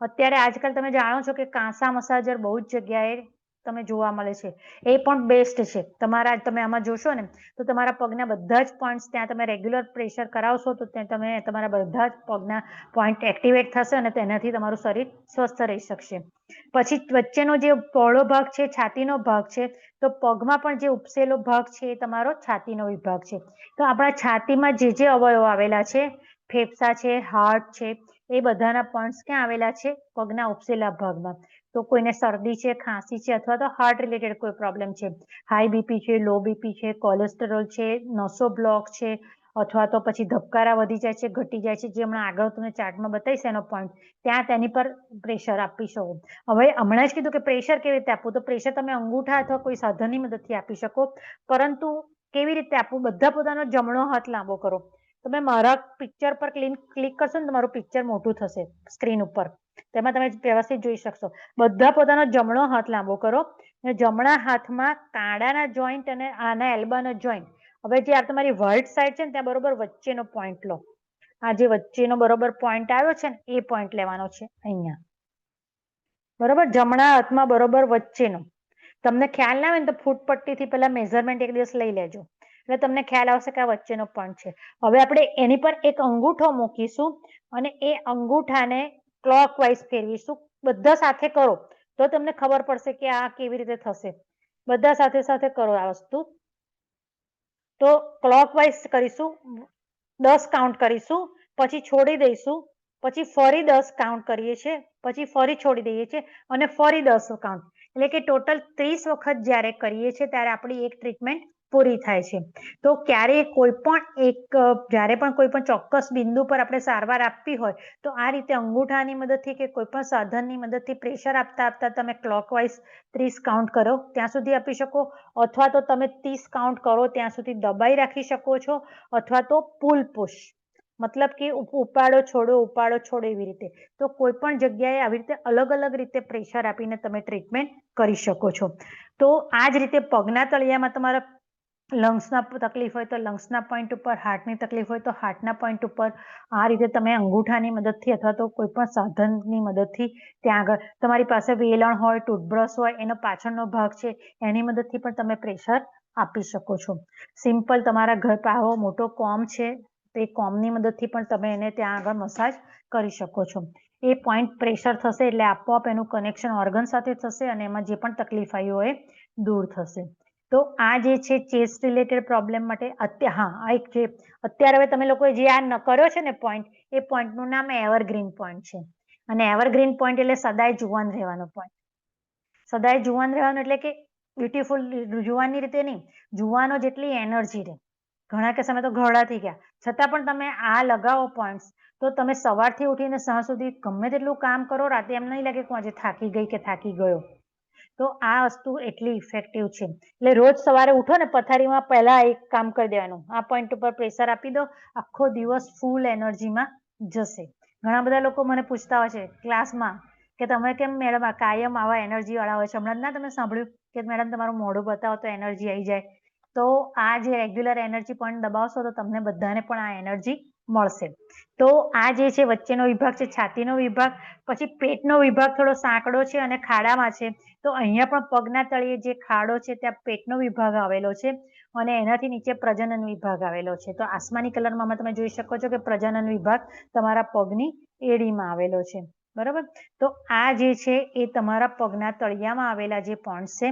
અત્યારે આજકાલ તમે જાણો છો કે કાંસા મસાજર બહુ જ જગ્યાએ તમે જોવા મળે છે. એ પણ બેસ્ટ છે. તમે આમાં જોશો ને તો તમારા પગના બધા જ પોઈન્ટ્સ ત્યાં તમે રેગ્યુલર પ્રેશર કરાવશો તો તમે તમારા બધા જ પગના પોઈન્ટ એક્ટિવેટ થશે અને તેનાથી તમારું શરીર સ્વસ્થ રહી શકશે. પછી વચ્ચેનો જે પહોળો ભાગ છે છાતીનો ભાગ છે, તો પગમાં પણ જે ઉપસેલો ભાગ છે એ તમારો છાતીનો વિભાગ છે. તો આપણા છાતીમાં જે અવયવો આવેલા છે, ફેફસા છે, હાર્ટ છે, એ બધાના પોઈન્ટ્સ ક્યાં આવેલા છે? પગના ઉપસેલા ભાગમાં. તો કોઈને શરદી છે, ખાંસી છે અથવા તો હાર્ટ રિલેટેડ કોઈ પ્રોબ્લેમ છે, હાઈ બીપી છે, લો બીપી છે, કોલેસ્ટેરોલ છે, નસો બ્લોક છે, અથવા તો પછી ધબકારા વધી જાય છે, ઘટી જાય છે, જે હમણાં આગળ તમને ચાર્ટમાં બતાવીશ એનો પોઈન્ટ, ત્યાં તેની પર પ્રેશર આપી શકો. હવે હમણાં જ કીધું કે પ્રેશર કેવી રીતે આપવું, તો પ્રેશર તમે અંગૂઠા અથવા કોઈ સાધનની મદદથી આપી શકો. પરંતુ કેવી રીતે આપવું? બધા પોતાનો જમણો હાથ લાંબો કરો. તમે મારા પિક્ચર પર ક્લિક કરશો ને તમારું પિક્ચર મોટું થશે સ્ક્રીન ઉપર, તેમાં તમે વ્યવસ્થિત જોઈ શકશો. બધા પોતાનો જમણો હાથ લાંબો કરો. જમણા હાથમાં કાંડાના જોઈન્ટ અને આના એલ્બાના જોઈન્ટ, હવે જે આ તમારી વર્ટ સાઈડ છે ને ત્યાં બરોબર વચ્ચેનો પોઈન્ટ લો. આ જે વચ્ચેનો બરોબર પોઈન્ટ આવ્યો છે ને એ પોઈન્ટ લેવાનો છે અહીંયા. બરોબર. જમણા હાથમાં બરોબર વચ્ચેનો. તમને ખ્યાલ ના હોય ને તો ફૂટ પટ્ટીથી પેલા મેઝરમેન્ટ એક દિવસ લઈ લેજો. એટલે તમને ખ્યાલ આવશે કે આ વચ્ચેનો પોઈન્ટ છે. હવે આપણે એની પર એક અંગૂઠો મૂકીશું અને એ અંગૂઠાને ક્લોકવાઇઝ ફેરવીશું. બધા સાથે કરો તો તમને ખબર પડશે કે આ કેવી રીતે થશે. બધા સાથે સાથે કરો આ વસ્તુ. તો ક્લોકવાઇઝ કરીશું, 10 કાઉન્ટ કરીશું, પછી છોડી દઈશું, પછી ફરી 10 કાઉન્ટ કરીએ છીએ, પછી ફરી છોડી દઈએ છીએ અને ફરી 10 કાઉન્ટ. એટલે કે ટોટલ 30 વખત જ્યારે કરીએ છીએ ત્યારે આપણી એક ટ્રીટમેન્ટ પૂરી થાય છે. તો ક્યારેય કોઈ પણ જ્યારે પણ કોઈ પણ ચોક્કસ બિંદુ પર આપણે સારવાર આપવી હોય તો આ રીતે અંગૂઠાની મદદથી કે કોઈ પણ સાધનની મદદથી પ્રેશર આપતા આપતા તમે ક્લોકવાઇઝ 30 કાઉન્ટ કરો ત્યાં સુધી આપી શકો, અથવા તો તમે 30 કાઉન્ટ કરો ત્યાં સુધી દબાઈ રાખી શકો છો, અથવા તો પુલ પુશ, મતલબ કે ઉપાડો છોડો એવી રીતે. તો કોઈ પણ જગ્યાએ આવી રીતે અલગ અલગ રીતે પ્રેશર આપીને તમે ટ્રીટમેન્ટ કરી શકો છો. તો આ જ રીતે પગના તળિયામાં તમારા લંગ્સના તકલીફ હોય તો લંગ્સના પોઈન્ટ ઉપર, હાર્ટની તકલીફ હોય તો હાર્ટના પોઈન્ટ ઉપર આ રીતે તમે અંગૂઠાની મદદથી અથવા તો કોઈ પણ સાધનની મદદથી ત્યાં આગળ તમારી પાસે વેલણ હોય, ટૂથબ્રશ હોય, એનો પાછળનો ભાગ છે એની મદદથી પણ તમે પ્રેશર આપી શકો છો. સિમ્પલ તમારા ઘર આવો મોટો કોમ છે તે કોમની મદદથી પણ તમે એને ત્યાં આગળ મસાજ કરી શકો છો. એ પોઈન્ટ પ્રેશર થશે એટલે આપોઆપ એનું કનેક્શન ઓર્ગન સાથે થશે અને એમાં જે પણ તકલીફ આવી હોય એ દૂર થશે. તો આ જે છે ચેસ્ટ રિલેટેડ પ્રોબ્લેમ માટે અત્યારે હવે તમે લોકોએ જે આ કર્યો છે ને પોઈન્ટ, એ પોઈન્ટનું નામ એવરગ્રીન પોઈન્ટ છે. અને એવરગ્રીન પોઈન્ટ એટલે સદાય જુવાન રહેવાનો પોઈન્ટ. સદાય જુવાન રહેવાનું એટલે કે બ્યુટીફુલ જુવાનની રીતે નહીં, જુવાનો જેટલી એનર્જી રહે. ઘણા કે સમય તો ઘરડા થઈ ગયા છતાં પણ તમે આ લગાવો પોઈન્ટ્સ તો તમે સવારથી ઉઠીને સાંજ સુધી ગમે તેટલું કામ કરો, રાતે એમ નહીં લાગે કે હું આજે થાકી ગઈ કે થાકી ગયો. તો આ વસ્તુ એટલી ઇફેક્ટિવ છે. એટલે રોજ સવારે ઉઠો ને પથારીમાં પહેલા એક કામ કરી દેવાનું, આ પોઈન્ટ ઉપર પ્રેશર આપી દો, આખો દિવસ ફૂલ એનર્જીમાં જશે. ઘણા બધા લોકો મને પૂછતા હોય છે ક્લાસમાં કે તમે કેમ મેડમ કાયમ આવા એનર્જી વાળા હોય છે, હમણાં ના તમે સાંભળ્યું કે મેડમ તમારું મોઢું બતાવો તો એનર્જી આવી જાય. તો આ જે રેગ્યુલર એનર્જી પોઈન્ટ દબાવશો તો તમને બધાને પણ આ એનર્જી મળશે. તો આ જે છે વચ્ચેનો વિભાગ છે છાતીનો વિભાગ, પછી પેટનો વિભાગ થોડો સાંકડો છે અને ખાડામાં છે. તો અહીંયા પણ પગના તળિયે જે ખાડો છે ત્યાં પેટનો વિભાગ આવેલો છે અને એનાથી નીચે પ્રજનન વિભાગ આવેલો છે. તો આસમાની કલરમાં તમે જોઈ શકો છો કે પ્રજનન વિભાગ તમારા પગની એડીમાં આવેલો છે. બરાબર. તો આ જે છે એ તમારા પગના તળિયામાં આવેલા જે પોઈન્ટ છે.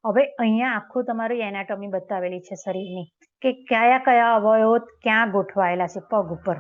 હવે અહીંયા આખું તમારી એનાટોમી બતાવેલી છે શરીરની, કે કયા કયા અવયવો ક્યાં ગોઠવાયેલા છે પગ ઉપર.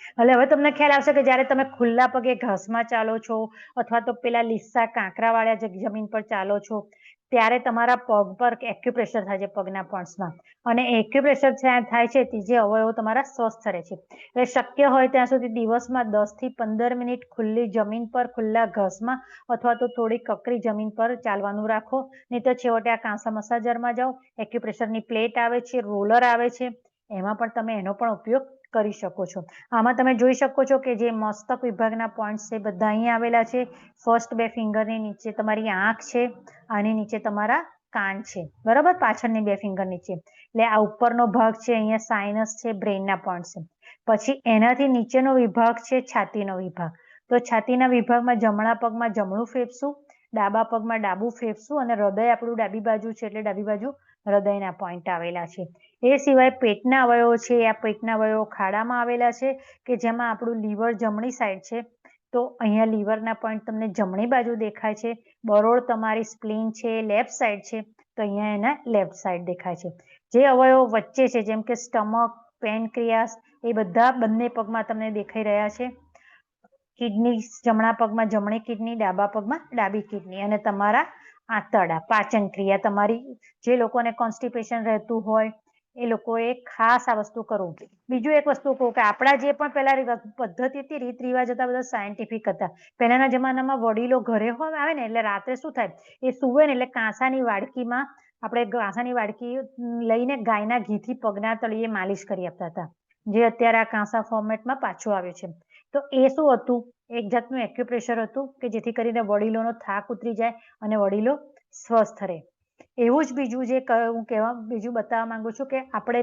એટલે હવે તમને ખ્યાલ આવશે કે જ્યારે તમે ખુલ્લા પગે ઘાસમાં ચાલો છો અથવા તો પેલા લીસા કાંકરા વાળા જમીન પર ચાલો છો ત્યારે તમારા પગ પર એક્યુપ્રેશર થાય છે પગના પોઈન્ટ્સમાં, અને એક્યુપ્રેશર થાય છે તે જે અવયવો તમારા સ્વસ્થ રહે છે. એટલે શક્ય હોય ત્યાં સુધી દિવસમાં 10 થી 15 મિનિટ ખુલ્લી જમીન પર, ખુલ્લા ઘાસમાં અથવા તો થોડી કકરી જમીન પર ચાલવાનું રાખો. નહીં તો છેવટે આ કાંસા મસાજરમાં જાઓ, એક્યુપ્રેશરની પ્લેટ આવે છે, રોલર આવે છે, એમાં પણ તમે એનો પણ ઉપયોગ કરી શકો છો. આમાં તમે જોઈ શકો છો કે જે મસ્તક વિભાગના પોઈન્ટ છે બધા અહીંયા આવેલા છે. ફર્સ્ટ 2 ફિંગરની નીચે તમારી આંખ છે, આની નીચે તમારા કાન છે. બરાબર, પાછળની 2 ફિંગર નીચે. એટલે આ ઉપરનો ભાગ છે અહીંયા સાઇનસ છે, બ્રેઇનના પોઈન્ટ છે. પછી એનાથી નીચેનો વિભાગ છે છાતીનો વિભાગ. તો છાતીના વિભાગમાં જમણા પગમાં જમણું ફેફસું, ડાબા પગમાં ડાબું ફેફસું અને હૃદય આપણું ડાબી બાજુ છે એટલે ડાબી બાજુ હૃદયના પોઈન્ટ આવેલા છે. એ સિવાય પેટના અવયવો છે, આ પેટના અવયવો ખાડામાં આવેલા છે કે જેમાં આપણું લીવર જમણી સાઈડ છે. તો અહીંયા લીવરના પોઈન્ટ તમને જમણી બાજુ દેખાય છે. બરોળ તમારી સ્પ્લીન છે લેફ્ટ સાઈડ છે, તો અહીંયા એના લેફ્ટ સાઈડ દેખાય છે. જે અવયવો વચ્ચે છે જેમ કે સ્ટમક, પેનક્રિયાસ, એ બધા બંને પગમાં તમને દેખાઈ રહ્યા છે. કિડની જમણા પગમાં જમણી કિડની, ડાબા પગમાં ડાબી કિડની, અને તમારા આંતરડા, પાચન ક્રિયા તમારી, જે લોકોને કોન્સ્ટિપેશન રહેતું હોય એ લોકોએ ખાસ આ વસ્તુ કરવું. બીજું એક વસ્તુ કહું કે આપણા જે પણ પહેલા પદ્ધતિ હતી, રીત રિવાજ હતા, બધા સાયન્ટિફિક હતા. પહેલાના જમાનામાં વડીલો ઘરે આવે ને એટલે રાત્રે શું થાય, એ સુવે ને એટલે કાંસાની વાડકીમાં આપણે કાંસાની વાડકી લઈને ગાયના ઘીથી પગના તળિયે માલિશ કરી આપતા હતા, જે અત્યારે આ કાંસા ફોર્મેટમાં પાછું આવ્યું છે. તો એ શું હતું, એક જાતનું એક્યુપ્રેશર હતું કે જેથી કરીને વડીલોનો થાક ઉતરી જાય અને વડીલો સ્વસ્થ રહે. એવું જ બીજું જે હું બીજું બતાવવા માંગુ છું કે આપણે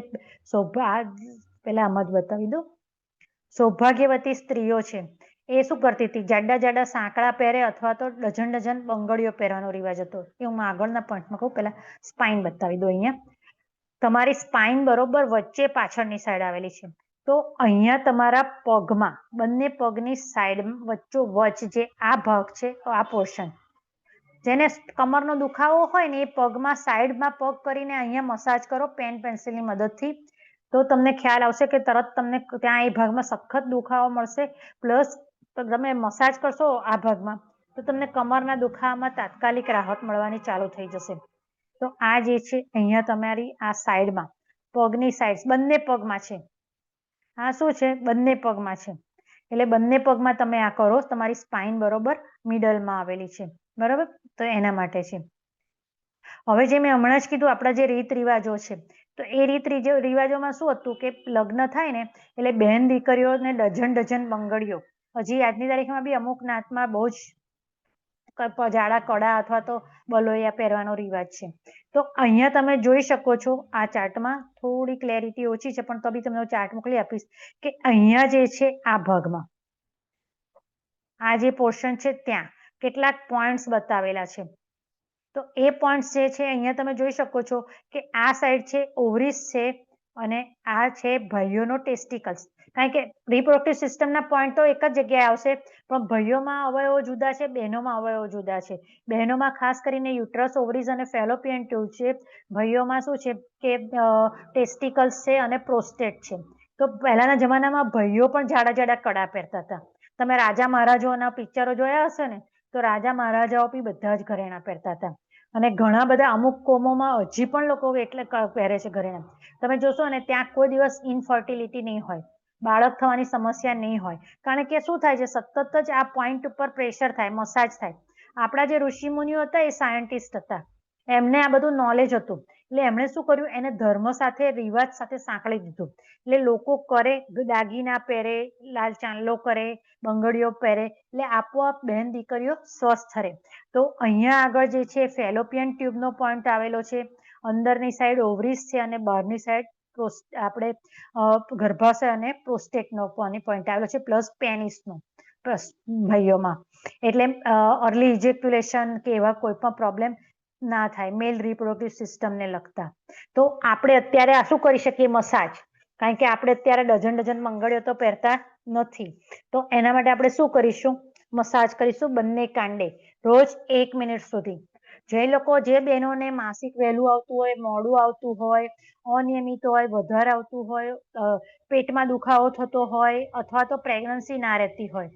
પેલા આમ જ બતાવી દો. સૌભાગ્યવતી સ્ત્રીઓ છે એ શું કરતી હતી, જાડા જાડા સાંકળા પહેરે અથવા તો ડઝન બંગડીઓ પહેરવાનો રિવાજ હતો. એ હું આગળના પોઈન્ટમાં કહું, પહેલા સ્પાઇન બતાવી દો અહીંયા. તમારી સ્પાઇન બરોબર વચ્ચે પાછળની સાઈડ આવેલી છે. તો અહીંયા તમારા પગમાં, બંને પગની સાઈડ વચ્ચોવચ્ચ જે આ ભાગ છે, આ પોર્શન, જેને કમરનો દુખાવો હોય ને, એ પગમાં સાઈડમાં પગ કરીને અહીંયા મસાજ કરો પેન પેન્સિલની મદદથી, તો તમને ખ્યાલ આવશે કે તરત તમને ત્યાં એ ભાગમાં સખત દુખાવો મળશે. પ્લસ તમે મસાજ કરશો આ ભાગમાં તો તમને કમરના દુખાવામાં તાત્કાલિક રાહત મળવાની ચાલુ થઈ જશે. તો આ જે છે અહીંયા તમારી આ સાઈડમાં પગની સાઈડ બંને પગમાં છે. આ શું છે? બંને પગમાં છે. એટલે બંને પગમાં તમે આ કરો, તમારી સ્પાઇન બરોબર મિડલમાં આવેલી છે. બરોબર, તો એના માટે છે. હવે જે મેં હમણાં જ કીધું, આપણા જે રીત રિવાજો છે, તો એ રીત રિવાજોમાં શું હતું કે લગ્ન થાય ને એટલે બહેન દીકરીઓને ડઝન બંગડીઓ, હજી આજની તારીખમાં બી અમુક નાતમાં બહુ જ જાડા કડા અથવા તો બલોયા પહેરવાનો રિવાજ છે. તો અહીંયા તમે જોઈ શકો છો, આ ચાર્ટમાં થોડી ક્લેરિટી ઓછી છે, પણ તો બી તમને ચાર્ટ મોકલી આપીશ કે અહીંયા જે છે આ ભાગમાં આ જે પોર્શન છે ત્યાં કેટલાક પોઈન્ટ્સ બતાવેલા છે. તો એ પોઈન્ટ્સ જે છે અહીંયા તમે જોઈ શકો છો કે આ સાઈડ છે ઓવરીસ છે અને આ છે ભાઈઓનો ટેસ્ટિકલ્સ. કારણ કે રિપ્રોડક્ટિવ સિસ્ટમના પોઈન્ટ તો એક જ જગ્યાએ આવશે, પણ ભાઈઓમાં અવયવો જુદા છે, બહેનોમાં અવયવો જુદા છે. બહેનોમાં ખાસ કરીને યુટ્રસ, ઓવરીઝ અને ફેલોપિયન ટ્યુબ છે. ભાઈઓમાં શું છે કે ટેસ્ટિકલ્સ છે અને પ્રોસ્ટેટ છે. તો પહેલાના જમાનામાં ભાઈઓ પણ જાડા કડા પહેરતા હતા. તમે રાજા મહારાજાઓના પિક્ચરો જોયા હશે ને, તો રાજા મહારાજાઓ બી બધા જ ઘરેણા પહેરતા હતા. અને ઘણા બધા અમુક કોમોમાં હજી પણ લોકો એટલે પહેરે છે ઘરેણા. તમે જોશો ને ત્યાં કોઈ દિવસ ઇનફર્ટિલિટી નહીં હોય, બાળક થવાની સમસ્યા નહીં હોય. કારણ કે શું થાય છે, સતત જ આ પોઈન્ટ ઉપર પ્રેશર થાય, મસાજ થાય. આપણા જે ઋષિમુનિઓ હતા એ સાયન્ટિસ્ટ હતા, એમને આ બધું નોલેજ હતું. એટલે એમણે શું કર્યું, એને ધર્મ સાથે, રિવાજ સાથે સાંકળી દીધું. એટલે લોકો કરે, દાગીના પહેરે, લાલ ચાંદલો કરે, બંગડીઓ પહેરે, એટલે આપોઆપ બહેન દીકરીઓ સ્વસ્થ રહે. તો અહીંયા આગળ જે છે ફેલોપિયન ટ્યુબનો પોઈન્ટ આવેલો છે, અંદરની સાઈડ ઓવરીસ છે અને બહારની સાઈડ આપણે ગર્ભાશય અને પ્રોસ્ટેટનો પોઈન્ટ આવેલો છે, પ્લસ પેનિસનો ભાઈઓમાં. એટલે અર્લી ઇજેક્યુલેશન કે એવા કોઈ પણ પ્રોબ્લેમ ના થાય મેલ રિપ્રોડક્ટિવ સિસ્ટમને લગતા. તો આપણે અત્યારે આ શું કરી શકીએ? મસાજ. કારણ કે આપણે અત્યારે ડઝન મંગળીઓ તો પહેરતા નથી. તો એના માટે આપણે શું કરીશું? મસાજ કરીશું બંને કાંડે રોજ 1 મિનિટ સુધી. જે લોકો, જે બહેનોને માસિક વહેલું આવતું હોય, મોડું આવતું હોય, અનિયમિત હોય, વધારે આવતું હોય, પેટમાં દુખાવો થતો હોય, અથવા તો પ્રેગ્નન્સી ના રહેતી હોય,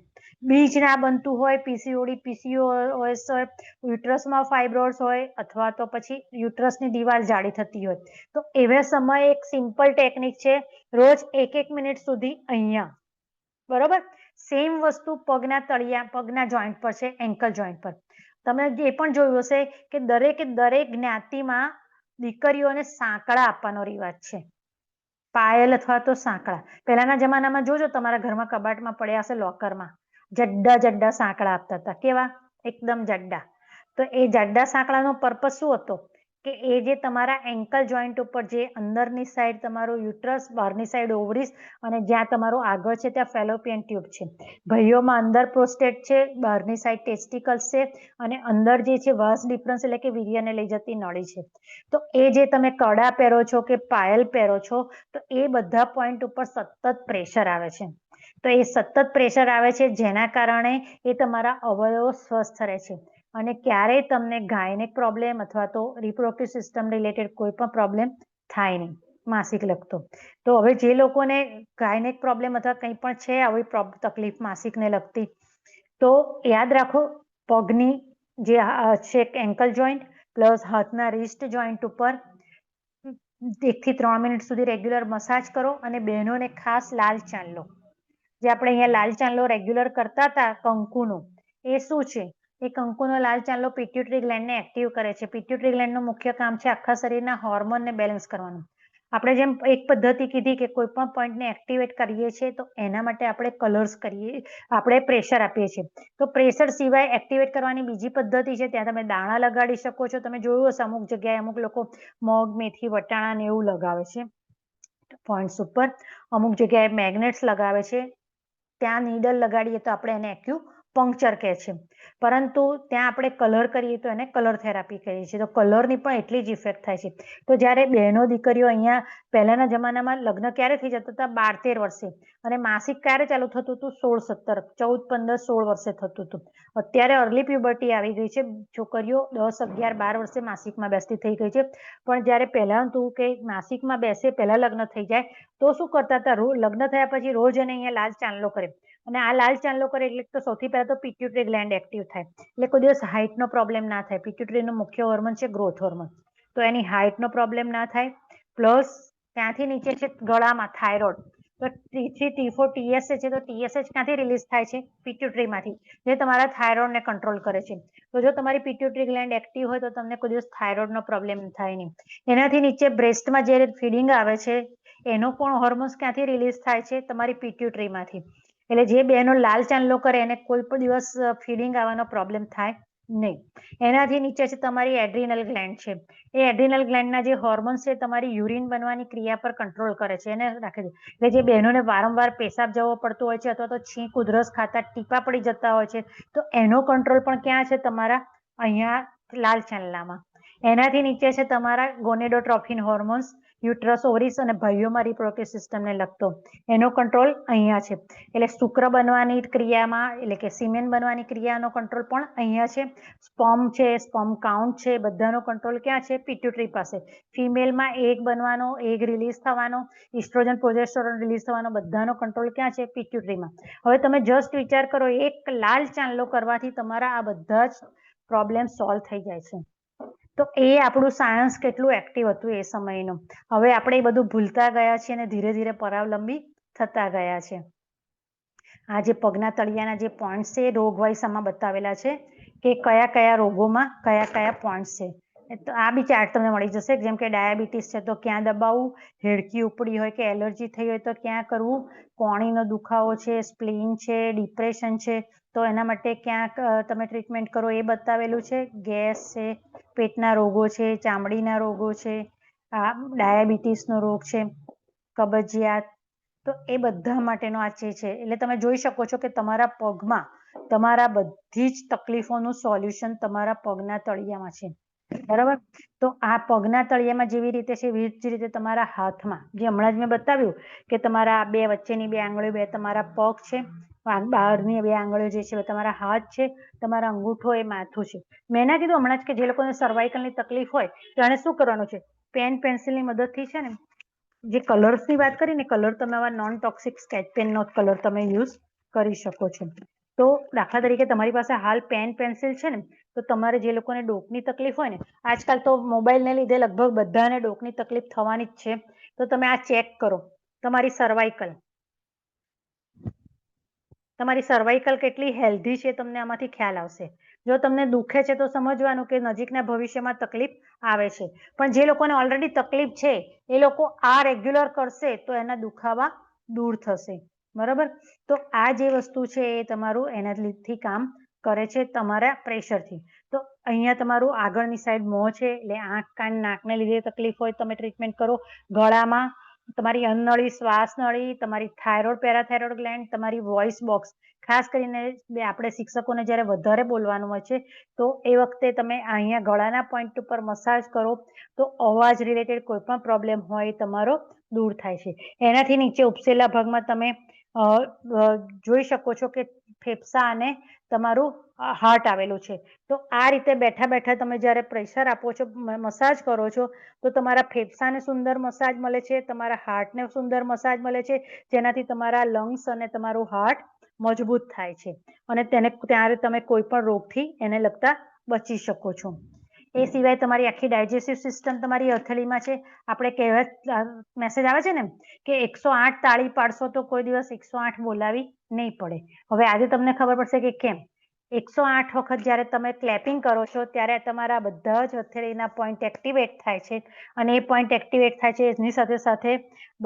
બીજ ના બનતું હોય, પીસીઓડી, પીસીઓએસ હોય, યુટ્રસમાં ફાઇબ્રોઇડ્સ હોય, અથવા તો પછી યુટ્રસની દિવાલ જાડી થતી હોય, તો એવા સમયે એક સિમ્પલ ટેકનિક છે, રોજ 1 મિનિટ સુધી અહીંયા. બરોબર, સેમ વસ્તુ પગના તળિયા, પગના જોઈન્ટ પર છે, એન્કલ જોઈન્ટ પર. તમે એ પણ જોયું હશે કે દરેક જ્ઞાતિમાં દીકરીઓને સાંકળા આપવાનો રિવાજ છે, પાયલ અથવા તો સાંકળા. પહેલાના જમાનામાં જોજો, તમારા ઘરમાં કબાટમાં પડ્યા હશે, લોકરમાં જડ્ડા સાંકળા આપતા હતા. કેવા? એકદમ જડ્ડા. તો એ જડ્ડા સાંકળાનો પર્પસ શું હતો કે એ જે તમારા એન્કલ જોઈન્ટ ઉપર, જે અંદરની સાઈડ તમારું યુટ્રસ, બહારની સાઈડ ઓવરીસ અને જ્યાં તમારું આગળ છે ત્યાં ફેલોપિયન ટ્યુબ છે. ભાઈઓમાં અંદર પ્રોસ્ટેટ છે, બહારની સાઈડ ટેસ્ટિકલ્સ છે અને અંદર જે છે વાસ ડિફરન્સ એટલે કે વીર્યને લઈ જતી નળી છે. તો એ જે તમે કડા પહેરો છો કે પાયલ પહેરો છો, તો એ બધા પોઈન્ટ ઉપર સતત પ્રેશર આવે છે. તો એ સતત પ્રેશર આવે છે, જેના કારણે એ તમારા અવયવો સ્વસ્થ રહે છે અને ક્યારેય તમને ગાયનેક પ્રોબ્લેમ અથવા તો રિપ્રોડક્ટિવ સિસ્ટમ રિલેટેડ કોઈ પણ પ્રોબ્લેમ થાય નહીં માસિક લગતો. તો હવે જે લોકોને ગાયનેક પ્રોબ્લેમ અથવા કંઈ પણ છે આવી તકલીફ માસિકને લગતી, તો યાદ રાખો, પગની જે છે એન્કલ જોઈન્ટ પ્લસ હાથના રિસ્ટ જોઈન્ટ ઉપર 1 થી 3 મિનિટ સુધી રેગ્યુલર મસાજ કરો. અને બહેનોને ખાસ લાલ ચાંદલો, જે આપણે અહીંયા લાલ ચાંદલો રેગ્યુલર કરતા હતા કંકુનો, એ શું છે? એ કંકુનો લાલ ચાંદલો પિટ્યુટરી ગ્લેન્ડને એક્ટિવ કરે છે. પિટ્યુટરી ગ્લેન્ડનું મુખ્ય કામ છે આખા શરીરના હોર્મોનને બેલેન્સ કરવાનું. આપણે જેમ એક પદ્ધતિ કીધી કે કોઈ પણ પોઈન્ટને એક્ટિવેટ કરીએ છીએ, તો એના માટે આપણે કલર્સ કરીએ, આપણે પ્રેશર આપીએ છીએ. તો પ્રેશર સિવાય એક્ટિવેટ કરવાની બીજી પદ્ધતિ છે, ત્યાં તમે દાણા લગાડી શકો છો. તમે જોયું હશે અમુક જગ્યાએ અમુક લોકો મગ, મેથી, વટાણા ને એવું લગાવે છે પોઈન્ટ્સ ઉપર. અમુક જગ્યાએ મેગ્નેટ્સ લગાવે છે. ત્યાં નીડલ લગાડીએ તો આપણે એને એક્યુ પંક્ચર કહે છે, પરંતુ ત્યાં આપણે કલર કરીએ તો એને કલર થેરાપી કહીએ છીએ. તો કલરની પણ એટલી જ ઇફેક્ટ થાય છે. તો જ્યારે બહેનો દીકરીઓ અહીંયા પહેલાના જમાનામાં લગ્ન ક્યારે થઈ જતા હતા? 12-13 વર્ષે, અને માસિક ક્યારે ચાલુ થતું હતું? 16-17, 14-15-16 વર્ષે થતું હતું. અત્યારે અર્લી પ્યુબર્ટી આવી ગઈ છે, છોકરીઓ 10-11-12 વર્ષે માસિકમાં બેસતી થઈ ગઈ છે. પણ જ્યારે પહેલા હતું કે માસિકમાં બેસે પહેલા લગ્ન થઈ જાય તો શું કરતા હતા? લગ્ન થયા પછી રોજ એને અહીંયા લાલ ચાંદલો કરે, અને આ લાલ ચાંદલો કરે એટલે તો સૌથી પહેલા તો પિટ્યુટરી ગ્લેન્ડ એક્ટિવ થાય, એટલે કોઈ દિવસ હાઇટનો પ્રોબ્લેમ ના થાય. પિટ્યુટરીનો મુખ્ય હોર્મોન છે ગ્રોથ હોર્મોન, તો એની હાઇટનો પ્રોબ્લેમ ના થાય. પ્લસ ત્યાંથી નીચે છે ગળામાં થાઇરોઇડ, તો T3 T4 TSH છે, તો TSH ક્યાંથી રિલીઝ થાય છે? પિટ્યુટરીમાંથી, જે તમારા થાઇરોઇડને કંટ્રોલ કરે છે. તો જો તમારી પિટ્યુટરી ગ્લેન્ડ એક્ટિવ હોય તો તમને કોઈ દિવસ થાઇરોઇડનો પ્રોબ્લેમ થાય નહીં. એનાથી નીચે બ્રેસ્ટમાં જે ફીડિંગ આવે છે એનો પણ હોર્મોન્સ ક્યાંથી રિલીઝ થાય છે? તમારી પિટ્યુટરીમાંથી. એટલે જે બહેનો લાલ ચાંદલો કરે એને કોઈ પણ દિવસ ફીડિંગ આવવાનો પ્રોબ્લેમ થાય નહીં. એનાથી નીચે છે તમારી એડ્રિનલ ગ્લેન્ડ છે. એ એડ્રિનલ ગ્લેન્ડના જે હોર્મોન્સ છે તમારી યુરિન બનવાની ક્રિયા પર કંટ્રોલ કરે છે, એને રાખે છે. એટલે જે બહેનોને વારંવાર પેશાબ જવો પડતો હોય છે, અથવા તો છીંક ઉધરસ ખાતા ટીપા પડી જતા હોય છે, તો એનો કંટ્રોલ પણ ક્યાં છે? તમારા અહીંયા લાલ ચાંદલામાં. એનાથી નીચે છે તમારા ગોનેડોટ્રોફિન હોર્મોન્સ, યુટ્રસ, ઓવરીસ અને ભાઈઓમાં રિપ્રોડક્ટિવ સિસ્ટમને લગતો, એનો કંટ્રોલ અહીંયા છે. એટલે શુક્ર બનવાની ક્રિયામાં, એટલે કે સિમેન બનવાની ક્રિયાનો કંટ્રોલ પણ અહીંયા છે. સ્પર્મ છે, સ્પર્મ કાઉન્ટ છે, બધાનો કંટ્રોલ ક્યાં છે? પિટ્યુટરી પાસે. ફિમેલમાં એગ બનવાનો, એગ રિલીઝ થવાનો, ઇસ્ટ્રોજન, પ્રોજેસ્ટેરોન રિલીઝ થવાનો, બધાનો કંટ્રોલ ક્યાં છે? પિટ્યુટરીમાં. હવે તમે જસ્ટ વિચાર કરો, એક લાલ ચાંદલો કરવાથી તમારા આ બધા જ પ્રોબ્લેમ સોલ્વ થઈ જાય છે. તો એ આપણું સાયન્સ કેટલું એક્ટિવ હતું એ સમયનું. હવે આપણે એ બધું ભૂલતા ગયા છીએ અને ધીરે ધીરે પરાવલંબી થતા ગયા છે. આ જે પગના તળિયાના જે પોઈન્ટ્સ છે એ રોગ વાઇઝ આમાં બતાવેલા છે કે કયા કયા રોગોમાં કયા કયા પોઈન્ટ્સ છે. તો આ બી ચાર્ટ તમને મળી જશે. જેમ કે ડાયાબિટીસ છે તો ક્યાં દબાવવું, હેડકી ઉપડી હોય કે એલર્જી થઈ હોય તો ક્યાં કરવું, કોણીનો દુખાવો છે, સ્પ્લીન છે, ડિપ્રેશન છે તો એના માટે ક્યાંક તમે ટ્રીટમેન્ટ કરો એ બતાવેલું છે. ગેસ છે, પેટના રોગો છે, ચામડીના રોગો છે, આ ડાયાબિટીસનો રોગ છે, કબજિયાત, તો એ બધા માટેનો આ છે. એટલે તમે જોઈ શકો છો કે તમારા પગમાં તમારા બધી જ તકલીફોનું સોલ્યુશન તમારા પગના તળિયામાં છે. બરાબર? તો આ પગના તળિયામાં જેવી રીતે છે એવી જ રીતે તમારા હાથમાં, જે હમણાં જ મેં બતાવ્યું કે તમારા બે વચ્ચેની બે આંગળીઓ, બે તમારા પગ છે, બહારની બે આંગળીઓ જે છે તમારા હાથ છે, તમારા અંગૂઠો એ માથું છે. મેં ના કીધું હમણાં જ કે જે લોકોને સર્વાઇકલની તકલીફ હોય તો એને શું કરવાનું છે? પેન પેન્સિલની મદદથી છે ને, જે કલર્સની વાત કરી ને, કલર તમે આવા નોન ટોક્સિક સ્કેચ પેનનો કલર તમે યુઝ કરી શકો છો. તો દાખલા તરીકે તમારી પાસે હાલ પેન પેન્સિલ છે ને, તો તમારે જે લોકોને ડોકની તકલીફ હોય ને, આજકાલ તો મોબાઈલને લીધે લગભગ બધાને ડોકની તકલીફ થવાની જ છે, તો તમે આ ચેક કરો. તમારી સર્વાઇકલ કેટલી હેલ્ધી છે તમને આમાંથી ખ્યાલ આવશે. જો તમને દુખે છે તો સમજવાનું કે નજીકના ભવિષ્યમાં તકલીફ આવે છે. પણ જે લોકોને ઓલરેડી તકલીફ છે એ લોકો આ રેગ્યુલર કરશે તો એના દુખાવા દૂર થશે. બરાબર? તો આ જે વસ્તુ છે એ તમારું એના લીધથી કામ કરે છે, તમારા પ્રેશરથી. તો અહીંયા તમારું આગળની સાઈડ મોં છે, એટલે આંખ, કાન, નાકને લીધે તકલીફ હોય તમે ટ્રીટમેન્ટ કરો. ગળામાં તમારી અન્નનળી, શ્વાસનળી, તમારી થાઇરોઇડ, પેરાથાઇરોઇડ ગ્લેન્ડ, તમારી વોઇસ બોક્સ. ખાસ કરીને આપણે શિક્ષકોને જ્યારે વધારે બોલવાનું હોય છે તો એ વખતે તમે અહીંયા ગળાના પોઈન્ટ ઉપર મસાજ કરો તો અવાજ રિલેટેડ કોઈ પણ પ્રોબ્લેમ હોય તમારો દૂર થાય છે. એનાથી નીચે ઉપસેલા ભાગમાં તમે જોઈ શકો છો કે ફેફસા અને તમારું હાર્ટ આવેલું છે. તો આ રીતે બેઠા બેઠા તમે જ્યારે પ્રેશર આપો છો, મસાજ કરો છો, તો તમારા ફેફસાને સુંદર મસાજ મળે છે, તમારા હાર્ટને સુંદર મસાજ મળે છે, જેનાથી તમારા લંગ્સ અને તમારું હાર્ટ મજબૂત થાય છે અને ત્યારે તમે કોઈ પણ રોગથી એને લગતા બચી શકો છો. એ સિવાય તમારી આખી ડાયજેસ્ટિવ સિસ્ટમ તમારી હથેળીમાં છે. આપણે કહેવત મેસેજ આવે છે ને કે 108 તાળી પાડશો તો કોઈ દિવસ 108 બોલાવી નહીં પડે. હવે આજે તમને ખબર પડશે કે કેમ. 108 વખત જ્યારે તમે ક્લેપિંગ કરો છો ત્યારે તમારા બધા જ હથેળીના પોઈન્ટ એક્ટિવેટ થાય છે અને એ પોઈન્ટ એક્ટિવેટ થાય છે એની સાથે સાથે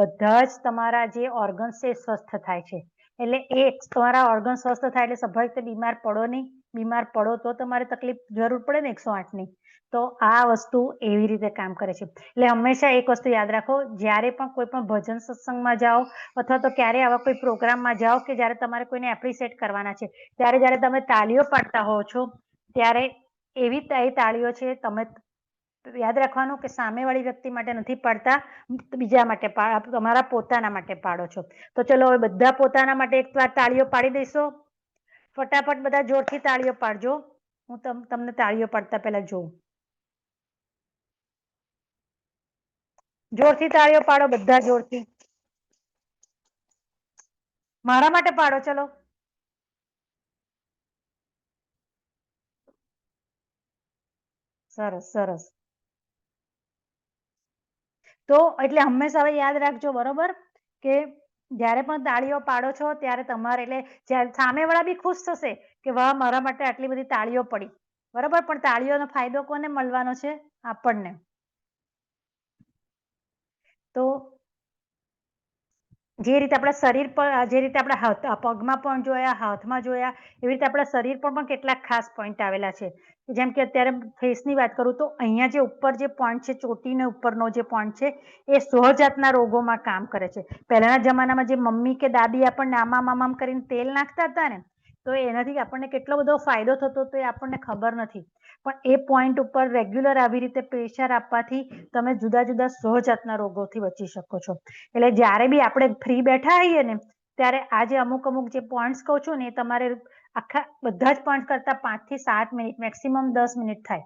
બધા જ તમારા જે ઓર્ગન્સ છે એ સ્વસ્થ થાય છે. એટલે એ તમારા ઓર્ગન સ્વસ્થ થાય એટલે સ્વાભાવિક રીતે બીમાર પડો નહીં. બીમાર પડો તો તમારે તકલીફ જરૂર પડે ને 108ની. તો આ વસ્તુ એવી રીતે કામ કરે છે. એટલે હંમેશા એક વસ્તુ યાદ રાખો, જ્યારે પણ કોઈ પણ ભજન સત્સંગમાં જાઓ અથવા તો ક્યારે આવા કોઈ પ્રોગ્રામમાં જાઓ કે જ્યારે તમારે કોઈને એપ્રિશિએટ કરવાના છે, ત્યારે જ્યારે તમે તાળીઓ પાડતા હોવ છો, ત્યારે એવી તાળીઓ છે, તમે યાદ રાખવાનું કે સામેવાળી વ્યક્તિ માટે નથી પાડતા, બીજા માટે તમારા પોતાના માટે પાડો છો. તો ચલો હવે બધા પોતાના માટે એક વાર તાળીઓ પાડી દઈશો. ફટાફટ બધા જોરથી તાળીઓ પાડજો. હું તમને તાળીઓ પાડતા પહેલા જોઉં. જોરથી તાળીઓ પાડો, બધા જોરથી. મારા માટે પાડો. ચલો, સરસ સરસ. તો એટલે હંમેશા હવે યાદ રાખજો, બરોબર, કે જ્યારે પણ તાળીઓ પાડો છો ત્યારે તમારે એટલે સામેવાળા બી ખુશ થશે કે વાહ, મારા માટે આટલી બધી તાળીઓ પડી, બરોબર. પણ તાળીઓનો ફાયદો કોને મળવાનો છે? આપણને. તો જે રીતે આપણા શરીર પર, જે રીતે આપણા પગમાં પણ જોયા, હાથમાં જોયા, એવી રીતે આપણા શરીર પર પણ કેટલાક ખાસ પોઈન્ટ આવેલા છે. જેમ કે અત્યારે ફેસની વાત કરું તો અહીંયા જે ઉપર જે પોઈન્ટ છે, ચોટીને ઉપરનો જે પોઈન્ટ છે, એ 100 જાતના રોગોમાં કામ કરે છે. પહેલાના જમાનામાં જે મમ્મી કે દાદી આપણને આમામ કરીને તેલ નાખતા હતા ને, તો એનાથી આપણને કેટલો બધો ફાયદો થતો તો એ આપણને ખબર નથી. પણ એ પોઈન્ટ ઉપર રેગ્યુલર આવી રીતે પ્રેશર આપવાથી તમે જુદા જુદા 100 જાતના રોગોથી બચી શકો છો. એટલે જ્યારે બી આપણે ફ્રી બેઠા હોઈએ ને, ત્યારે આજે અમુક જે પોઈન્ટ્સ કહું છું ને, એ તમારે આખા બધા જ પોઈન્ટ કરતા 5 થી 7 મિનિટ, મેક્સિમમ 10 મિનિટ થાય.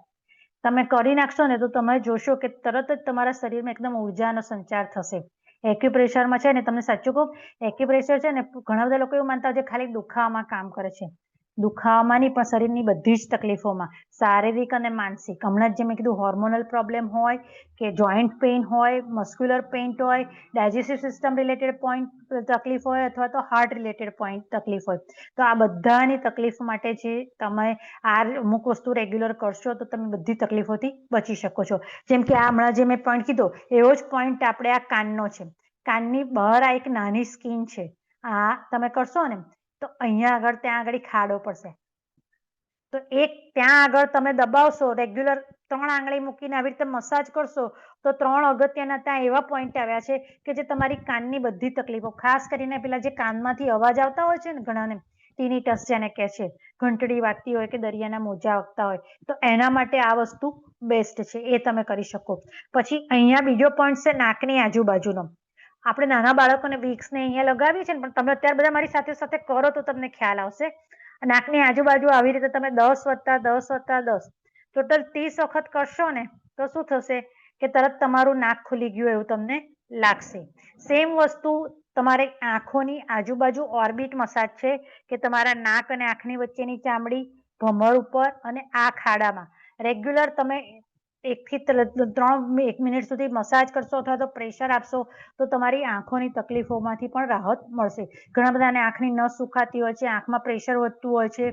તમે કરી નાખશો ને તો તમે જોશો કે તરત જ તમારા શરીરમાં એકદમ ઉર્જાનો સંચાર થશે. એક્યુપ્રેશરમાં છે ને, તમને સાચું કહું, એક્યુપ્રેશર છે ને, ઘણા બધા લોકો એવું માનતા હોય છે ખાલી દુખાવામાં કામ કરે છે. દુખાવામાં નહીં, પણ શરીરની બધી જ તકલીફોમાં, શારીરિક અને માનસિક. હમણાં જે મેં કીધું, હોર્મોનલ પ્રોબ્લેમ હોય કે જોઈન્ટ પેઇન હોય, મસ્ક્યુલર પેઇન હોય, ડાયજેસ્ટિવ સિસ્ટમ રિલેટેડ પોઈન્ટ તકલીફ હોય, અથવા તો હાર્ટ રિલેટેડ પોઈન્ટ તકલીફ હોય, તો આ બધાની તકલીફ માટે જે તમે આ અમુક વસ્તુ રેગ્યુલર કરશો તો તમે બધી તકલીફોથી બચી શકો છો. જેમ કે આ હમણાં જે મેં પોઈન્ટ કીધો, એવો જ પોઈન્ટ આપણે આ કાનનો છે. કાનની બહાર આ એક નાની સ્કીન છે. આ તમે કરશો ને તો અહીંયા આગળ, ત્યાં આગળ ખાડો પડશે. તો એક ત્યાં આગળ તમે દબાવશો, રેગ્યુલર 3 આંગળી મૂકીને આવી રીતે મસાજ કરશો, તો 3 અગત્યના ત્યાં એવા પોઈન્ટ આવ્યા છે કે જે તમારી કાનની બધી તકલીફો, ખાસ કરીને પેલા જે કાનમાંથી અવાજ આવતા હોય છે ને ઘણાને, ટીનિટસ જેને કહે છે, ઘંટડી વાગતી હોય કે દરિયાના મોજા વાગતા હોય, તો એના માટે આ વસ્તુ બેસ્ટ છે, એ તમે કરી શકો. પછી અહીંયા બીજો પોઈન્ટ છે નાકની આજુબાજુનો. આપણે નાના બાળકોને વિક્સને અહીંયા લગાવીએ છીએ ને, પણ તમે અત્યારે બધા મારી સાથે સાથે કરો તો તમને ખ્યાલ આવશે. નાકની આજુબાજુ આવી રીતે તમે 10 વત્તા 10 વત્તા 10, ટોટલ 30 વખત કરશો ને, તો શું થશે કે તરત તમારું નાક ખુલી ગયું એવું તમને લાગશે. સેમ વસ્તુ તમારે આંખોની આજુબાજુ ઓર્બિટ મસાજ છે, કે તમારા નાક અને આંખની વચ્ચેની ચામડી, ભમર ઉપર અને આ ખાડામાં રેગ્યુલર તમે 1 થી 3 મિનિટ સુધી મસાજ કરશો અથવા તો પ્રેશર આપશો, તો તમારી આંખોની તકલીફોમાંથી પણ રાહત મળશે. ઘણા બધાને આંખની નસ સુખાતી હોય છે, આંખમાં પ્રેશર વધતું હોય છે,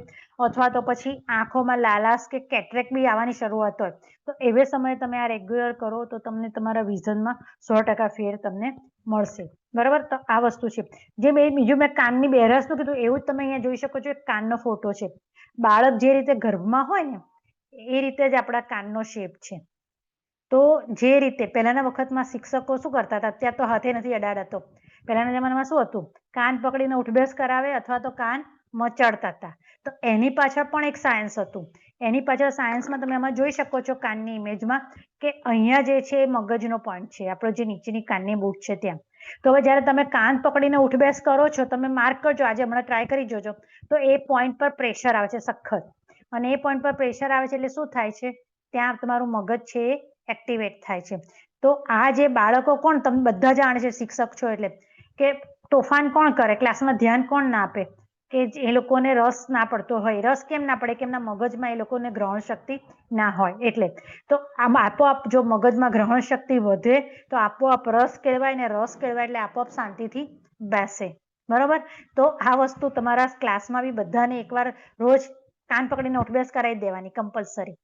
અથવા તો પછી આંખોમાં લાલાશ કે કેટરેક બી આવવાની શરૂઆત હોય, તો એવે સમયે તમે આ રેગ્યુલર કરો તો તમને તમારા વિઝનમાં 100% ફેર તમને મળશે. બરાબર. તો આ વસ્તુ છે. જે બીજું મેં કાનની બેરાસનું કીધું, એવું જ તમે અહીંયા જોઈ શકો છો. એક કાનનો ફોટો છે. બાળક જે રીતે ગર્ભમાં હોય ને, એ રીતે જ આપણા કાનનો શેપ છે. તો જે રીતે પહેલાના વખતમાં શિક્ષકો શું કરતા હતા, અત્યારે તો હાથે નથી અડાડતો, પહેલાના જમાનામાં શું હતું, કાન પકડીને ઉઠબેસ કરાવે અથવા તો કાન મચાડતા હતા. તો એની પાછળ પણ એક સાયન્સ હતું. એની પાછળ સાયન્સમાં તમે આમાં જોઈ શકો છો કાનની ઇમેજમાં, કે અહીંયા જે છે એ મગજનો પોઈન્ટ છે, આપણો જે નીચેની કાનની બૂટ છે ત્યાં. તો હવે જ્યારે તમે કાન પકડીને ઉઠબેસ કરો છો, તમે માર્ક કરજો, આજે હમણાં ટ્રાય કરી જોજો, તો એ પોઈન્ટ પર પ્રેશર આવે છે સખત, અને એ પોઈન્ટ પર પ્રેશર આવે છે એટલે શું થાય છે, ત્યાં તમારું મગજ છે એ એક્ટિવેટ થાય છે. તો આ જે બાળકો, કોણ તમે બધા જાણે છે, શિક્ષક છો એટલે, કે તોફાન કોણ કરે, ક્લાસમાં ધ્યાન કોણ ના આપે, કે એ લોકોને રસ ના પડતો હોય. રસ કેમ ના પડે, કે એમના મગજમાં એ લોકોને ગ્રહણ શક્તિ ના હોય એટલે. તો આમ આપોઆપ જો મગજમાં ગ્રહણ શક્તિ વધે તો આપોઆપ રસ કહેવાય, ને રસ કહેવાય એટલે આપોઆપ શાંતિથી બેસે. બરોબર. તો આ વસ્તુ તમારા ક્લાસમાં બી બધાને એકવાર રોજ કાન પકડીને ઉઠબેસ કરાવી દેવાની કમ્પલસરી.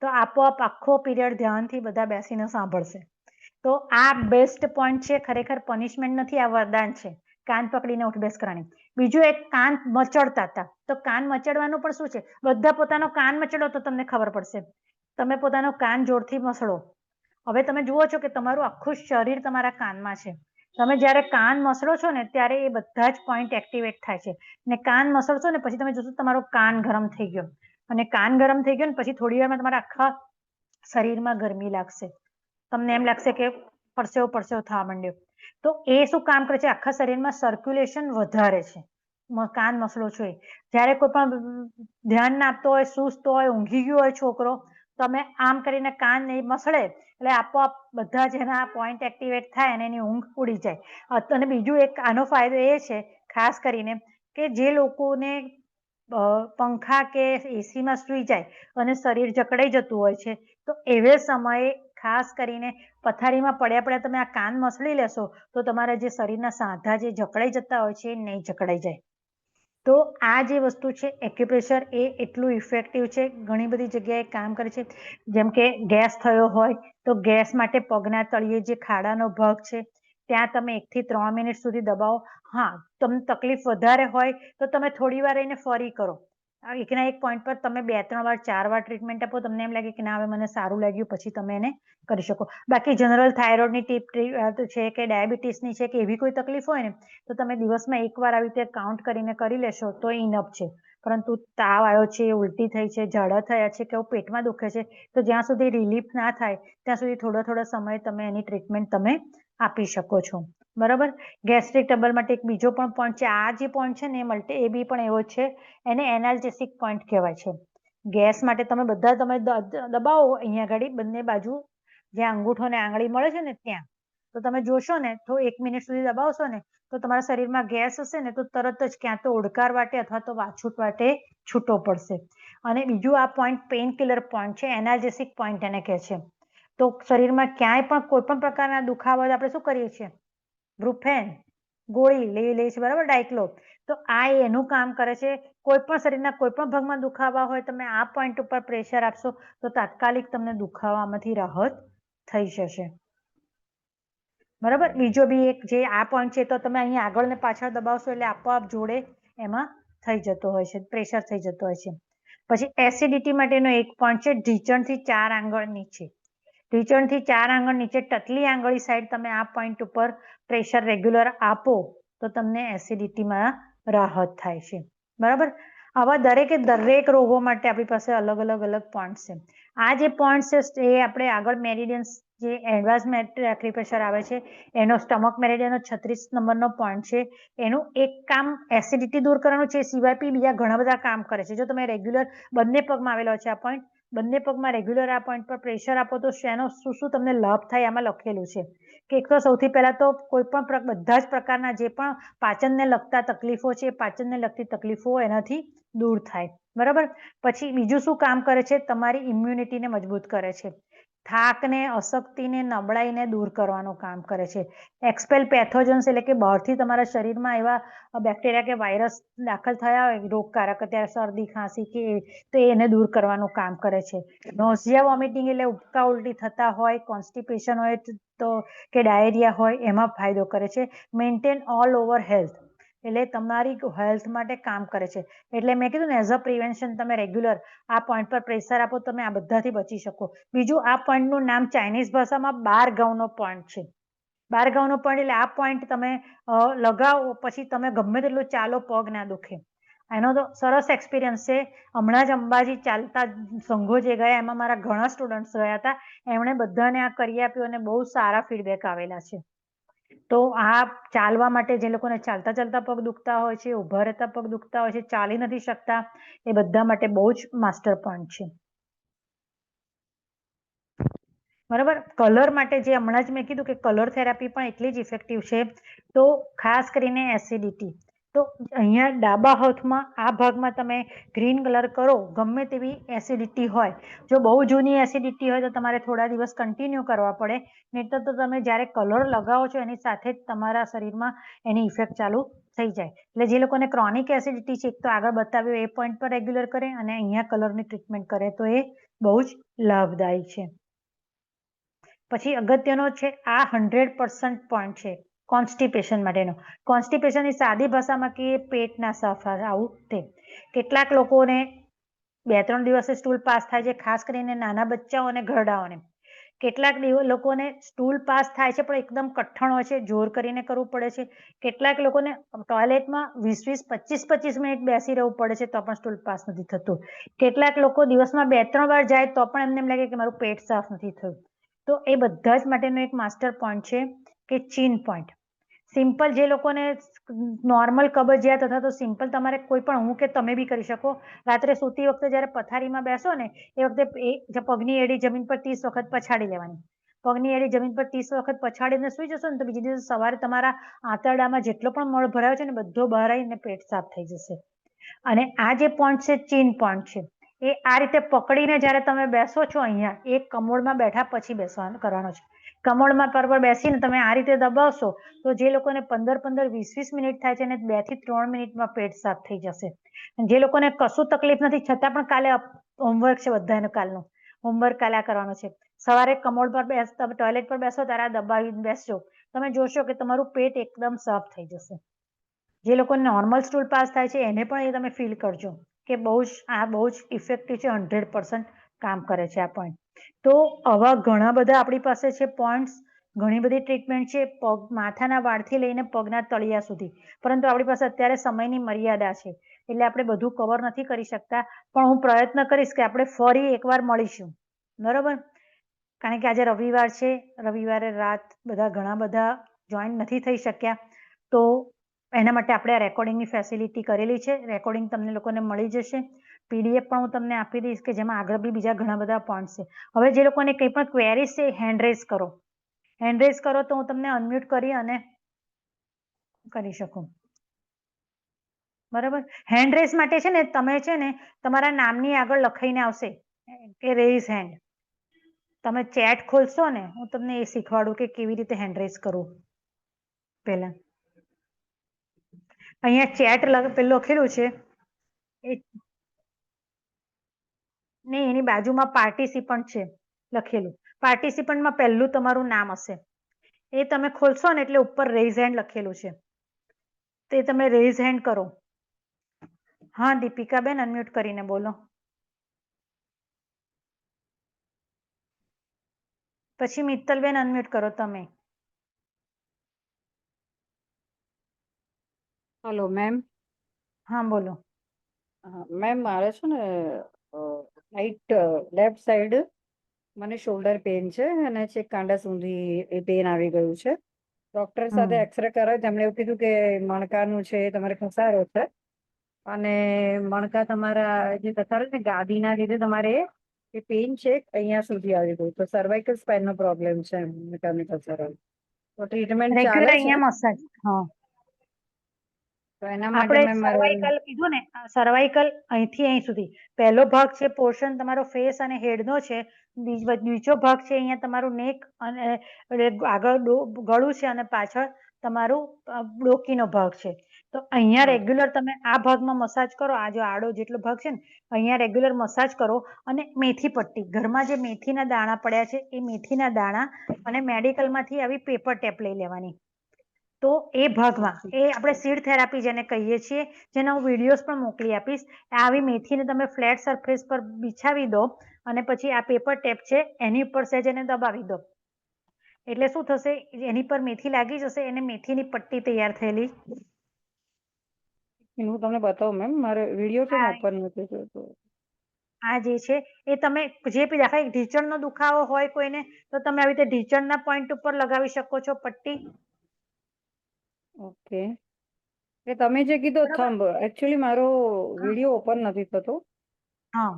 તો આપોઆપ આખો પીરિયડ ધ્યાનથી બધા બેસીને સાંભળશે. તો આ બેસ્ટ પોઈન્ટ છે. ખરેખર પનિશમેન્ટ નથી, આ વરદાન છે, કાન પકડીને ઉઠબેસ કરવાની. બીજું એક, કાન મચડતા હતા. તો કાન મચડવાનું પણ શું છે, બધા પોતાનો કાન મચડો તો તમને ખબર પડશે. તમે પોતાનો કાન જોરથી મસળો. હવે તમે જુઓ છો કે તમારું આખું શરીર તમારા કાનમાં છે. તમે જ્યારે કાન મસળો છો ને ત્યારે એ બધા જ પોઈન્ટ એક્ટિવેટ થાય છે. ને કાન મસળશો ને પછી તમે જોશો તમારો કાન ગરમ થઈ ગયો, અને કાન ગરમ થઈ ગયો ને પછી થોડી વારમાં તમારા આખા શરીરમાં ગરમી લાગશે. તમને એમ લાગશે કે પરસેવો પરસેવો થવા માંડ્યો. તો એ શું કામ કરે છે? આખા શરીરમાં સર્ક્યુલેશન વધારે છે. કાન મસળો છો એ. જ્યારે કોઈ પણ ધ્યાન ના આપતો હોય, સુસ્ત હોય, ઊંઘી ગયો હોય છોકરો, તમે આમ કરીને કાન નહીં મસળે એટલે આપોઆપ બધા જ એના પોઈન્ટ એક્ટિવેટ થાય અને એની ઊંઘ ઉડી જાય. અને બીજું એક આનો ફાયદો એ છે ખાસ કરીને કે જે લોકોને પંખા કે એસીમાં સુઈ જાય અને શરીર જકડાઈ જતું હોય છે, તો એવે સમયે ખાસ કરીને પથારીમાં પડ્યા પડ્યા તમે આ કાન મસળી લેશો તો તમારા જે શરીરના સાંધા જે જકડાઈ જતા હોય છે એ નહીં જકડાઈ જાય. તો આ જે વસ્તુ છે એક્યુપ્રેશર એ એટલું ઇફેક્ટિવ છે, ઘણી બધી જગ્યાએ કામ કરે છે. જેમ કે ગેસ થયો હોય તો ગેસ માટે પગના તળિયે જે ખાડાનો ભાગ છે ત્યાં તમે 1 થી 3 મિનિટ સુધી દબાવો. હા, તમને તકલીફ વધારે હોય તો તમે થોડી વાર એને ફરી કરો. એકના એક પોઈન્ટ પર તમે 2-3 વાર 4 વાર ટ્રીટમેન્ટ આપો. તમને એમ લાગે કે ના હવે મને સારું લાગ્યું, પછી તમે એને કરી શકો. બાકી જનરલ થાઇરોઇડની ટીપ છે કે ડાયાબિટીસની છે કે એવી કોઈ તકલીફ હોય ને તો તમે દિવસમાં 1 વાર આવી રીતે કાઉન્ટ કરીને કરી લેશો તો ઇનફ છે. પરંતુ તાવ આવ્યો છે, ઉલટી થઈ છે, ઝાડા થયા છે કે પેટમાં દુખે છે, તો જ્યાં સુધી રિલીફ ના થાય ત્યાં સુધી થોડો સમય તમે એની ટ્રીટમેન્ટ તમે આપી શકો છો. બરાબર. ગેસ્ટ્રિક ટ્રબલ માટે એક બીજો પણ પોઈન્ટ છે. આ જે પોઈન્ટ છે ને એ બી પણ એવો છે, એને એનાલ્જેસિક પોઈન્ટ કહેવાય છે. ગેસ માટે તમે બધા તમે દબાવો અહીંયા આગળ બંને બાજુ જ્યાં અંગૂઠો ને આંગળી મળે છે ને ત્યાં, તો તમે જોશો ને તો 1 મિનિટ સુધી દબાવશો ને તો તમારા શરીરમાં ગેસ હશે ને તો તરત જ ક્યાં તો ઓડકાર વાટે અથવા તો વાછૂટ વાટે છૂટો પડશે. અને બીજું આ પોઈન્ટ પેઇન કિલર પોઈન્ટ છે, એનાલ્જેસિક પોઈન્ટ એને કહે છે. તો શરીરમાં ક્યાંય પણ કોઈ પણ પ્રકારના દુખાવા હોય આપણે શું કરીએ છીએ? બ્રુફેન ગોળી લઈએ છીએ, બરાબર, ડાયક્લો. તો આ એનું કામ કરે છે. કોઈ પણ શરીરના કોઈ પણ ભાગમાં દુખાવા હોય તમે આ પોઈન્ટ ઉપર પ્રેશર આપશો તો તાત્કાલિક તમને દુખાવામાંથી રાહત થઈ જશે. બરાબર. બીજો બી એક જે આ પોઈન્ટ છે તો તમે અહીંયા આગળ ને પાછળ દબાવશો એટલે આપોઆપ જોડે એમાં થઈ જતો હોય છે, પ્રેશર થઈ જતો હોય છે. પછી એસિડિટી માટેનો એક પોઈન્ટ છે, ઢીંચણથી 4 આંગળ નીચે. ઢીંચણથી 4 આંગળ નીચે ટચલી આંગળી સાઈડ તમે આ પોઈન્ટ ઉપર પ્રેશર રેગ્યુલર આપો તો તમને એસિડિટીમાં રાહત થાય છે. બરાબર. આવા દરેક રોગો માટે આપણી પાસે અલગ અલગ પોઈન્ટ છે. આ જે પોઈન્ટ છે એ આપણે આગળ મેરિડિયન્સ જે એડવાન્સ એક્યુપ્રેશર આવે છે એનો સ્ટમક મેરિડિયનનો 36 નંબરનો પોઈન્ટ છે. એનું એક કામ એસિડિટી દૂર કરવાનું છે, સિવાય બીજા ઘણા બધા કામ કરે છે. જો તમે રેગ્યુલર બંને પગમાં આવેલો છે આ પોઈન્ટ, બંને પગમાં રેગ્યુલર આ પોઈન્ટ પર પ્રેશર આપો તો શેનો શું તમને લાભ થાય આમાં લખેલું છે કે એક તો સૌથી પહેલા તો કોઈ પણ બધા જ પ્રકારના જે પણ પાચનને લગતા તકલીફો છે, પાચનને લગતી તકલીફો એનાથી દૂર થાય. બરાબર. પછી બીજું શું કામ કરે છે? તમારી ઇમ્યુનિટીને મજબૂત કરે છે. થાકને, અશક્તિને, નબળાઈને દૂર કરવાનું કામ કરે છે. એક્સપેલ પેથોજન્સ એટલે કે બહારથી તમારા શરીરમાં એવા બેક્ટેરિયા કે વાયરસ દાખલ થયા હોય રોગકારક, અત્યારે શરદી ખાંસી કે તો એને દૂર કરવાનું કામ કરે છે. નોઝિયા વોમિટિંગ એટલે ઉબકા ઉલટી થતા હોય, કોન્સ્ટિપેશન હોય તો કે ડાયરિયા હોય એમાં ફાયદો કરે છે. મેન્ટેન ઓલ ઓવર હેલ્થ એટલે તમારી હેલ્થ માટે કામ કરે છે. એટલે મેં કીધું ને એઝ અ પ્રિવેન્શન તમે રેગ્યુલર આ પોઈન્ટ પર પ્રેશર આપો તમે આ બધાથી બચી શકો. બીજું આ પોઈન્ટનું નામ ચાઇનીઝ ભાષામાં 12 ઘઉંનો પોઈન્ટ છે. 12 ઘઉંનો પોઈન્ટ એટલે આ પોઈન્ટ તમે લગાવો પછી તમે ગમે તેટલું ચાલો પગ ના દુખે. એનો તો સરસ એક્સપિરિયન્સ છે. હમણાં જ અંબાજી ચાલતા સંઘો જે ગયા એમાં મારા ઘણા સ્ટુડન્ટ્સ ગયા હતા, એમણે બધાને આ કરી આપ્યું અને બહુ સારા ફીડબેક આવેલા છે. તો આ ચાલવા માટે જે લોકોને ચાલતા ચાલતા પગ દુખતા હોય છે, ઉભા રહેતા પગ દુખતા હોય છે, ચાલી નથી શકતા, એ બધા માટે બહુ જ માસ્ટર પોઈન્ટ છે. બરાબર. કલર માટે જે હમણાં જ મેં કીધું કે કલર થેરાપી પણ એટલી જ ઇફેક્ટિવ છે. તો ખાસ કરીને એસિડિટી, તો અહીંયા ડાબા હાથમાં આ ભાગમાં તમે ગ્રીન કલર કરો. ગમે તેવી એસિડિટી હોય, જો બહુ જૂની એસિડિટી હોય તો તમારે થોડા દિવસ કન્ટિન્યુ કરવા પડે, નહીંતર તો તમે જ્યારે કલર લગાવો છો એની સાથે જ તમારા શરીરમાં એની ઇફેક્ટ ચાલુ થઈ જાય. એટલે જે લોકોને ક્રોનિક એસિડિટી છે એક તો આગળ બતાવ્યું એ પોઈન્ટ પર રેગ્યુલર કરે અને અહીંયા કલરની ટ્રીટમેન્ટ કરે તો એ બહુ જ લાભદાયી છે. પછી અગત્યનો છે આ 100% પોઈન્ટ છે કોન્સ્ટિપેશન માટેનો. કોન્સ્ટિપેશનની સાદી ભાષામાં કે પેટ ના સાફ આવું તે કેટલાક લોકોને 2-3 દિવસે સ્ટૂલ પાસ થાય છે, ખાસ કરીને નાના બચ્ચાઓ અને ઘરડાઓને. કેટલાક લોકોને સ્ટૂલ પાસ થાય છે પણ એકદમ કઠણ હોય છે, જોર કરીને કરવું પડે છે. કેટલાક લોકોને ટોયલેટમાં 20-20, 25-25 મિનિટ બેસી રહેવું પડે છે તો પણ સ્ટૂલ પાસ નથી થતું. કેટલાક લોકો દિવસમાં 2-3 વાર જાય તો પણ એમને એમ લાગે કે મારું પેટ સાફ નથી થયું. તો એ બધા જ માટેનો એક માસ્ટર પોઈન્ટ છે કે ચીન પોઈન્ટ. સિમ્પલ જે લોકોને નોર્મલ કબજિયાત અથવા તો સિમ્પલ તમારે કોઈ પણ, હું કે તમે બી કરી શકો. રાત્રે સૂતી વખતે જ્યારે પથારીમાં બેસો ને એ વખતે પગની એડી જમીન પર 30 વખત પછાડી લેવાની. પગની એડી જમીન પર 30 વખત પછાડીને સુઈ જશો ને તો બીજી દિવસે સવારે તમારા આંતરડામાં જેટલો પણ મળ ભરાયો છે ને બધો બહાર આવીને પેટ સાફ થઈ જશે. અને આ જે પોઈન્ટ છે ચીન પોઈન્ટ છે, એ આ રીતે પકડીને જ્યારે તમે બેસો છો અહીંયા, એક કમોડમાં બેઠા પછી બેસવાનું કરવાનો છે. કમોડમાં પર બેસીને તમે આ રીતે દબાવશો તો જે લોકોને 15-15, 20-20 મિનિટ થાય છે ને 2 થી 3 મિનિટમાં પેટ સાફ થઈ જશે. જે લોકોને કશું તકલીફ નથી છતાં પણ કાલે હોમવર્ક છે બધાનું, કાલનું હોમવર્ક કાલે આ કરવાનું છે. સવારે કમોડ પર તમે ટોયલેટ પર બેસો ત્યારે દબાવીને બેસજો, તમે જોશો કે તમારું પેટ એકદમ સાફ થઈ જશે. જે લોકોને નોર્મલ સ્ટૂલ પાસ થાય છે એને પણ એ તમે ફીલ કરજો કે આ બહુ જ ઇફેક્ટિવ છે, 100% કામ કરે છે આ પોઈન્ટ. તો આવા ઘણા બધા આપણી પાસે છે પોઈન્ટ્સ, ઘણી બધી ટ્રીટમેન્ટ છે માથાના વાળથી લઈને પગના તળિયા સુધી. પરંતુ આપણી પાસે અત્યારે સમયની મર્યાદા છે એટલે આપણે બધું કવર નથી કરી શકતા, પણ હું પ્રયત્ન કરીશ કે આપણે ફરી એકવાર મળીશું, બરોબર? કારણ કે આજે રવિવાર છે, રવિવારે રાત બધા ઘણા બધા જોઈન નથી થઈ શક્યા, તો એના માટે આપણે આ રેકોર્ડિંગની ફેસિલિટી કરેલી છે. રેકોર્ડિંગ તમને લોકોને મળી જશે. PDF પણ હું તમને આપી દઈશ કે જેમાં આગળ બી બીજા ઘણા બધા પોઈન્ટ છે. હવે જે લોકોને કંઈ પણ ક્વેરીઝ છે હેન્ડ રેઝ કરો. હેન્ડ રેઝ કરો તો હું તમને અનમ્યુટ કરી અને કરી શકું, બરાબર? હેન્ડ રેઝ માટે છે ને તમે છે ને તમારા નામની આગળ લખાઈને આવશે કે રેઝ હેન્ડ. તમે ચેટ ખોલશો ને, હું તમને એ શીખવાડું કે કેવી રીતે હેન્ડ રેઝ કરવું. પહેલા અહીંયા ચેટ પેલું લખેલું છે, નહીં એની બાજુમાં પાર્ટિસિપન્ટ છે લખેલું. પાર્ટિસિપન્ટમાં પહેલું તમારું નામ હશે, એ તમે ખોલશો ને એટલે ઉપર રેઝ હેન્ડ લખેલું છે, તે તમે રેઝ હેન્ડ કરો. હા દીપિકાબેન, અનમ્યુટ કરીને બોલો. પછી મિત્તલબેન અનમ્યુટ કરો તમે. Hello ma'am. હા બોલો. મેમ મારે છે ને રાઈટ લેફ્ટ સાઈડ મને શોલ્ડર પેન છે અને છેક કાંડા સુધી એ પેન આવી ગયું છે. ડોક્ટર સાથે એક્સરે કરાવ્યો, તેમણે એવું કીધું કે મણકાનું છે, તમારે ખસારો છે અને મણકા તમારા જે ધસારો ને ગાદીના લીધે તમારે એ પેન છે અહીંયા સુધી આવી ગયું. તો સર્વાઇકલ સ્પાઇનનો પ્રોબ્લેમ છે મણકાની ખસારો. તો ટ્રીટમેન્ટ રેગ્યુલર ચાલે છે. અહીંયા મસાજ. હા, તો એના માટે આપણે મેમ મારે સર્વાઇકલ કીધું ને, સર્વાઇકલ અહીંથી અહીં સુધી પહેલો ભાગ છે પોર્શન તમારો ફેસ અને હેડનો છે. બીજો ભાગ છે અહીંયા તમારું નેક અને આગળ ગળું છે અને પાછળ તમારું ડોકીનો ભાગ છે. તો અહીંયા રેગ્યુલર તમે આ ભાગમાં મસાજ કરો, આ જો આડો જેટલો ભાગ છે ને અહીંયા રેગ્યુલર મસાજ કરો. અને મેથી પટ્ટી, ઘરમાં જે મેથીના દાણા પડ્યા છે એ મેથીના દાણા અને મેડિકલમાંથી આવી પેપર ટેપ લઈ લેવાની. તો એ ભાગમાં એ આપણે સીડ થેરાપી જેને કહીએ છીએ, જેના હું વિડીયોઝ પણ મોકલી આપીશ. આવી મેથીને તમે ફ્લેટ સરફેસ પર બિછાવી દો અને પછી આ પેપર ટેપ છે એની ઉપર સહેજ એને દબાવી દો. એટલે શું થશે, એની પર મેથી લાગી જશે, એને મેથીની પટ્ટી તૈયાર થયેલી. હું તમને બતાવું મેમ, મારે વિડીયો છે ને આ ઓપન નથી થતો. આ જે છે એ તમે જે ઢીંચણનો દુખાવો હોય કોઈને, તો તમે આવી રીતે ઢીંચણના પોઈન્ટ ઉપર લગાવી શકો છો પટ્ટી. ઓકે, એ તમે જે કીધું બરાબર. થંબ, એકચ્યુઅલી મારો હા. વિડીયો ઓપન નથી થતો. હા,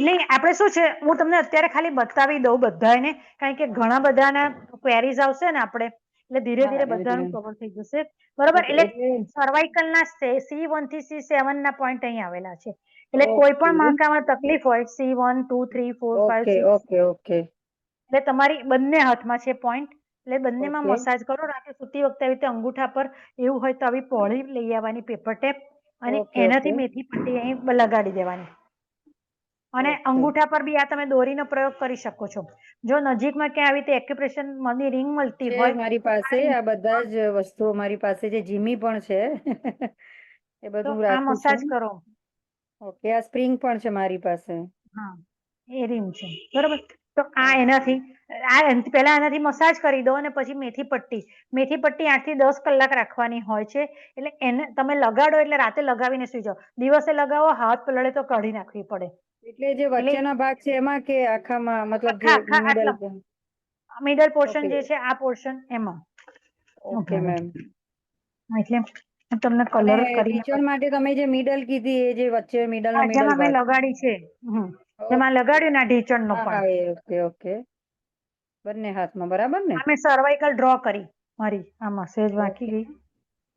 નહીં આપણે શું છે, હું તમને અત્યારે ખાલી બતાવી દઉં બધાને, કારણ કે ઘણા બધાના ક્વેરીઝ આવશે ને આપણે, એટલે ધીરે હા ધીરે એટલે બધાનું કવર થઈ જશે, બરોબર? ઓકે એટલે એટલે સર્વાઇકલના C1 થી C7 ના પોઈન્ટ અહીં આવેલા છે. એટલે કોઈ ઓકે પણ મણકામાં તકલીફ હોય, C1, 2, 3, 4, 5, ઓકે 6, ઓકે ઓકે એટલે તમારી બંને હાથમાં છે પોઈન્ટ, એટલે બંનેમાં ઓકે મસાજ કરો. રાતે સૂતી વખતે આવી રીતે અંગૂઠા પર એવું હોય તો આવી પહોળી લઈ આવવાની પેપર ટેપ અને ઓકે ઓકે એનાથી મેથી પટ્ટી અહીં લગાડી દેવાની. અને ઓકે અંગૂઠા પર બી આ તમે દોરીનો પ્રયોગ કરી શકો છો. જો નજીકમાં ક્યાં આવી રીતે એક્યુપ્રેશર ની રિંગ મળતી છે હોય, મારી પાસે આ બધા જ વસ્તુઓ મારી પાસે છે, જીમી પણ છે. એ તો બધું આ રાખું મસાજ છું. કરો. ઓકે, આ સ્પ્રિંગ પણ છે મારી પાસે. હા, એ રીંગ છે, બરોબર. તો આ ઓકે. એનાથી પહેલા એનાથી મસાજ કરી દો અને પછી મેથી પટ્ટી 8 થી 10 કલાક રાખવાની હોય છે. એટલે એને તમે લગાડો એટલે રાતે લગાવીને સુઈ જાઓ. દિવસે લગાવો હાથ પલળે તો કાઢી નાખવી પડે. એટલે જે એટલે વચ્ચેનો ભાગ છે એમાં કે આખામાં, મતલબ જે આખા મિડલ? આટલા મિડલ પોર્શન ઓકે. જે છે આ પોર્શન એમાં. Okay ma'am. એટલે હું તમને અને કલર કરીને ટીચર માટે તમે જે મિડલ કીધી, એ જે વચ્ચે મિડલનો મિડલ જેમાં મેં ભાગ. લગાડી છે. જેમાં ઓકે. લગાડ્યું ના ઢીચણ નો હા પણ હા, એ ઓકે ઓકે. બંને હાથમાં બરાબર ને? મેં સર્વાઇકલ ડ્રો કરી મારી આમાં સેજ વાંકી ઓકે. ગઈ.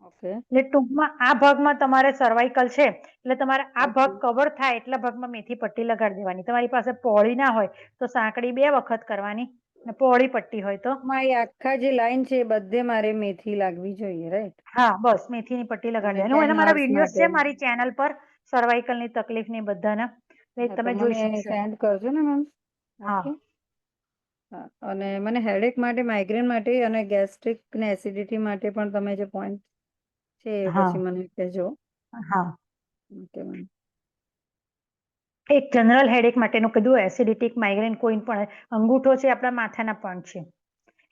ઓકે. એટલે ટૂંકમાં આ ભાગમાં તમારે સર્વાઇકલ છે એટલે તમારે આ ઓકે. ભાગ કવર થાય એટલા ભાગમાં મેથી પટ્ટી લગાડી દેવાની. તમારી પાસે પહોળી ના હોય તો સાંકડી 2 વખત કરવાની અને પહોળી પટ્ટી હોય તો ટૂંકમાં એ આખા જે લાઈન છે એ બધે મારે મેથી લાગવી જોઈએ, રાઈટ? હા, બસ મેથીની પટ્ટી લગાડી અને દેવાની. હું 10 એના મારા hours વિડીયોઝ માટે. છે મારી ચેનલ પર સર્વાઇકલની તકલીફની બધાના, એ હા, તો તમે જોઈ મને શકશો. સેન્ડ કરજો ને મેમ. હા ઓકે. હા, અને મને હેડેક માટે, માઇગ્રેન માટે અને ગેસ્ટ્રિક ને એસિડિટી માટે પણ તમે જે પોઈન્ટ છે એ હા પછી મને કહેજો. હા ઓકે મેમ. એક જનરલ હેડેક માટેનું કીધું. એસિડિટી, માઇગ્રેન કોઈ પણ અંગૂઠો છે આપણા માથાના પણ છે.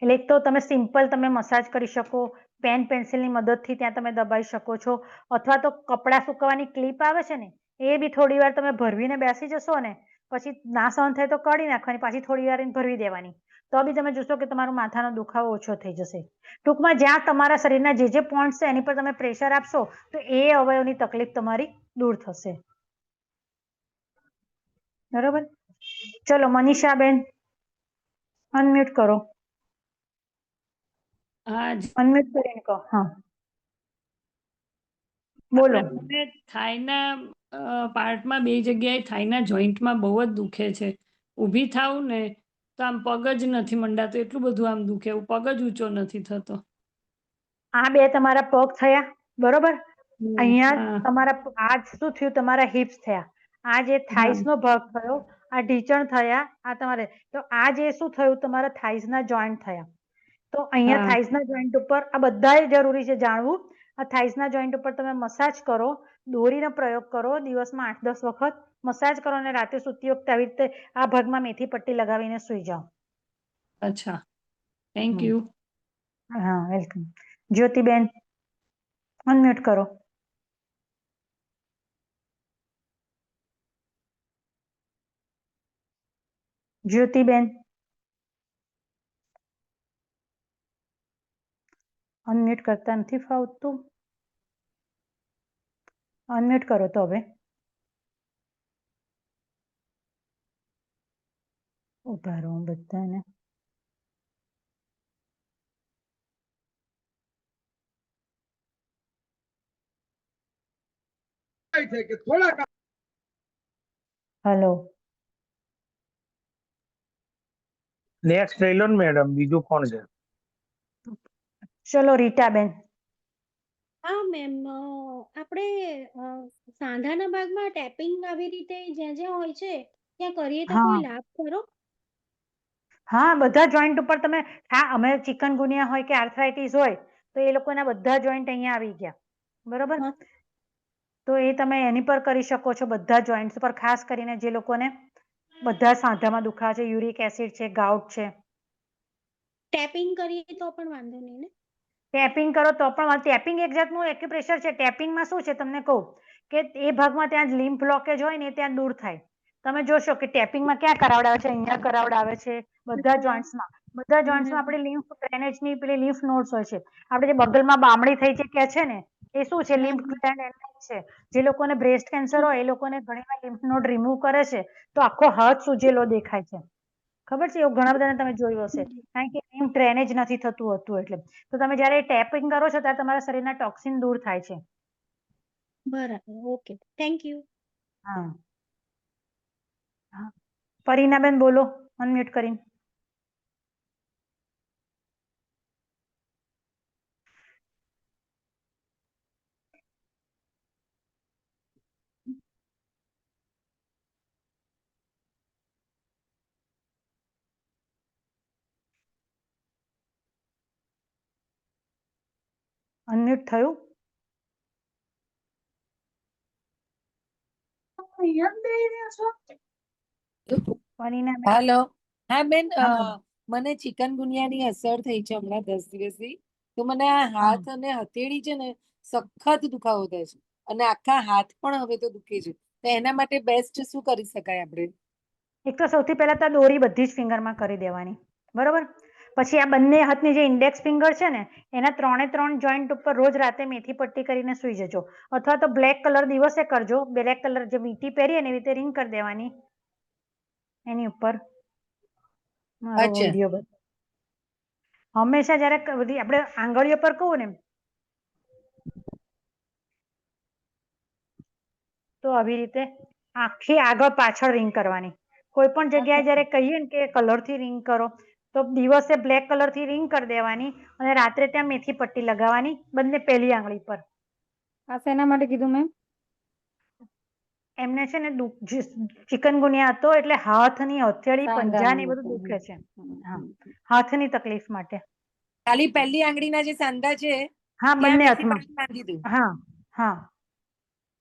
એટલે એક તો તમે સિમ્પલ તમે મસાજ કરી શકો, પેન પેન્સિલની મદદથી ત્યાં તમે દબાઈ શકો છો, અથવા તો કપડાં સુકવવાની ક્લિપ આવે છે ને એ બી થોડી વાર તમે ભરવીને બેસી જશો ને પછી ના સહન થાય તો કાઢી નાખવાની, પાછી થોડી વાર ભરવી દેવાની, તો બી તમે જોશો કે તમારો માથાનો દુખાવો ઓછો થઈ જશે. ટૂંકમાં જ્યાં તમારા શરીરના જે પોઈન્ટ છે એની પર તમે પ્રેશર આપશો તો એ અવયવની તકલીફ તમારી દૂર થશે. બરોબર. ચલો મનીષાબેન અનમ્યુટ કરો. હા, અનમ્યુટ કરીને કહો. હા, બોલો. મને થાઈના પાર્ટમાં 2 જગ્યાએ થાઈના જોઈન્ટમાં બહુ જ દુખે છે. ઊભી થાઉં ને તો આમ પગ જ નથી મંડાતો, એટલું બધું આમ દુખે, પગ જ ઊંચો નથી થતો. આ 2 તમારા પગ થયા, બરોબર. અહીંયા હા તમારા આ શું થયું, તમારા હિપ્સ થયા. આ જે હા થાઈસ નો ભાગ થયો, આ ઢીચણ થયા, આ તમારે તો આ જે શું થયું, તમારા થાઈસ ના જોઈન્ટ થયા. તો અહીંયા હા થાઈસના જોઈન્ટ ઉપર આ બધા જરૂરી છે જાણવું. આ થાઈસના જોઈન્ટ ઉપર તમે મસાજ કરો, દોરીનો પ્રયોગ કરો, દિવસમાં 8-10 વખત મસાજ કરો અને રાતે સૂતી વખતે આવી રીતે આ ભાગમાં મેથી પટ્ટી લગાવીને સુઈ જાઓ. અચ્છા, થેન્ક હમ. યુ. હા, વેલકમ. જ્યોતિબેન અનમ્યુટ કરો. જ્યોતિબેન અનમ્યુટ કરતા નથી ફાવતું. અનમ્યુટ કરો તો હવે. ઉભા રહો બધાને. હલો. નેક્સ્ટ લઈ લો ને મેડમ, બીજું કોણ છે? ચલો રીટાબેન. હા મેમ, આપણે સાંધાના ભાગમાં ટેપિંગ આવી રીતે જ્યાં જ્યાં હોય છે ત્યાં કરીએ તો હા કોઈ લાભ ખરો? હા, બધા જોઈન્ટ ઉપર તમે અમે ચિકનગુનિયા હોય કે આર્થરાઇટિસ હોય તો એ લોકોના બધા જોઈન્ટ અહીંયા આવી ગયા, બરોબર. હા, તો એ તમે એની પર કરી શકો છો, બધા જોઈન્ટ્સ પર, ખાસ કરીને જે લોકોને બધા સાંધામાં દુખાવા છે, યુરિક એસિડ છે, ગાઉટ છે. ટેપિંગ કરીએ તો પણ વાંધો નહીં ને? ટેપિંગ કરો તો પણ, ટેપિંગ એક જાતનું એક્યુપ્રેશર છે. ટેપિંગમાં શું છે તમને કહું કે એ ભાગમાં ત્યાં જ લિમ્ફ બ્લોકેજ હોય ને ત્યાં દૂર થાય. તમે જોશો કે ટેપિંગમાં ક્યાં કરાવડાવે છે, અહીંયા કરાવડાવે છે, બધા અચ્છા. જોઈન્ટ્સમાં. બધા હમ જોઈન્ટ્સમાં હમ આપણે લિમ્ફ ડ્રેનેજની પેલી લિમ્ફ નોડ્સ હોય છે. આપણે જે બગલમાં બામણી થઈ છે કે છે ને એ શું છે, લિમ્ફ હમ ડ્રેનેજ છે. જે લોકોને બ્રેસ્ટ કેન્સર હોય એ લોકોને ઘણીવાર લિમ્ફ નોડ રિમૂવ કરે છે તો આખો હાથ સૂજેલો દેખાય છે. ખબર છે? એવું ઘણા બધાને તમે જોયું હશે. હમ. કારણ કે લિમ્ફ ડ્રેનેજ નથી થતું હોતું એટલે. તો તમે જ્યારે ટેપિંગ કરો છો ત્યારે તમારા શરીરના ટોક્સિન દૂર થાય છે. બરાબર, ઓકે, થેન્ક યુ. હા. હા. પરીનાબેન બોલો અનમ્યુટ કરીને. અનમ્યુટ થયું? વનીના બેન. હાલો. હા બેન, હા બોલો. મને ચિકનગુનિયાની અસર થઈ છે હમણાં 10 દિવસથી. તો મને આ હા. હાથ અને હથેળી છે ને સખત દુખાવો થાય છે અને આખા હાથ પણ હવે તો દુખે છે. તો એના માટે બેસ્ટ શું કરી શકાય આપણે? એક તો સૌથી પહેલા તો દોરી બધી જ ફિંગરમાં કરી દેવાની, બરોબર. પછી આ બંને હાથની જે ઇન્ડેક્સ ફિંગર છે ને એના 3 જોઈન્ટ ઉપર રોજ રાતે મેથી પટ્ટી કરીને સુઈ જજો, અથવા તો બ્લેક કલર દિવસે કરજો. બ્લેક કલર જે વીંટી પહેરીએ ને એવી રીતે રિંગ કરી દેવાની એની ઉપર. મારો અચ્છા. વિડીયો હંમેશા જયારે બધી આપણે આંગળીઓ પર કહું ને તો આવી રીતે આખી આગળ પાછળ રિંગ કરવાની. કોઈ પણ જગ્યાએ જયારે કહીએ ને કે કલરથી રિંગ કરો તો દિવસે બ્લેક કલરથી રિંગ કરી દેવાની અને રાત્રે ત્યાં મેથી પટ્ટી લગાવવાની બંને પહેલી આંગળી પર. આ શેના માટે કીધું મેમ? એમને છે ને ચિકનગુનિયા હતો એટલે હાથની હથેળી પંજા ને એ બધું સાંધાનું. દુખે છે. હા, હાથની તકલીફ માટે. ખાલી પહેલી આંગળીના જે સાંધા છે હા, ત્યાં બંને મેથી હાથમાં. પટ્ટી બાંધી દઉં? હા હા.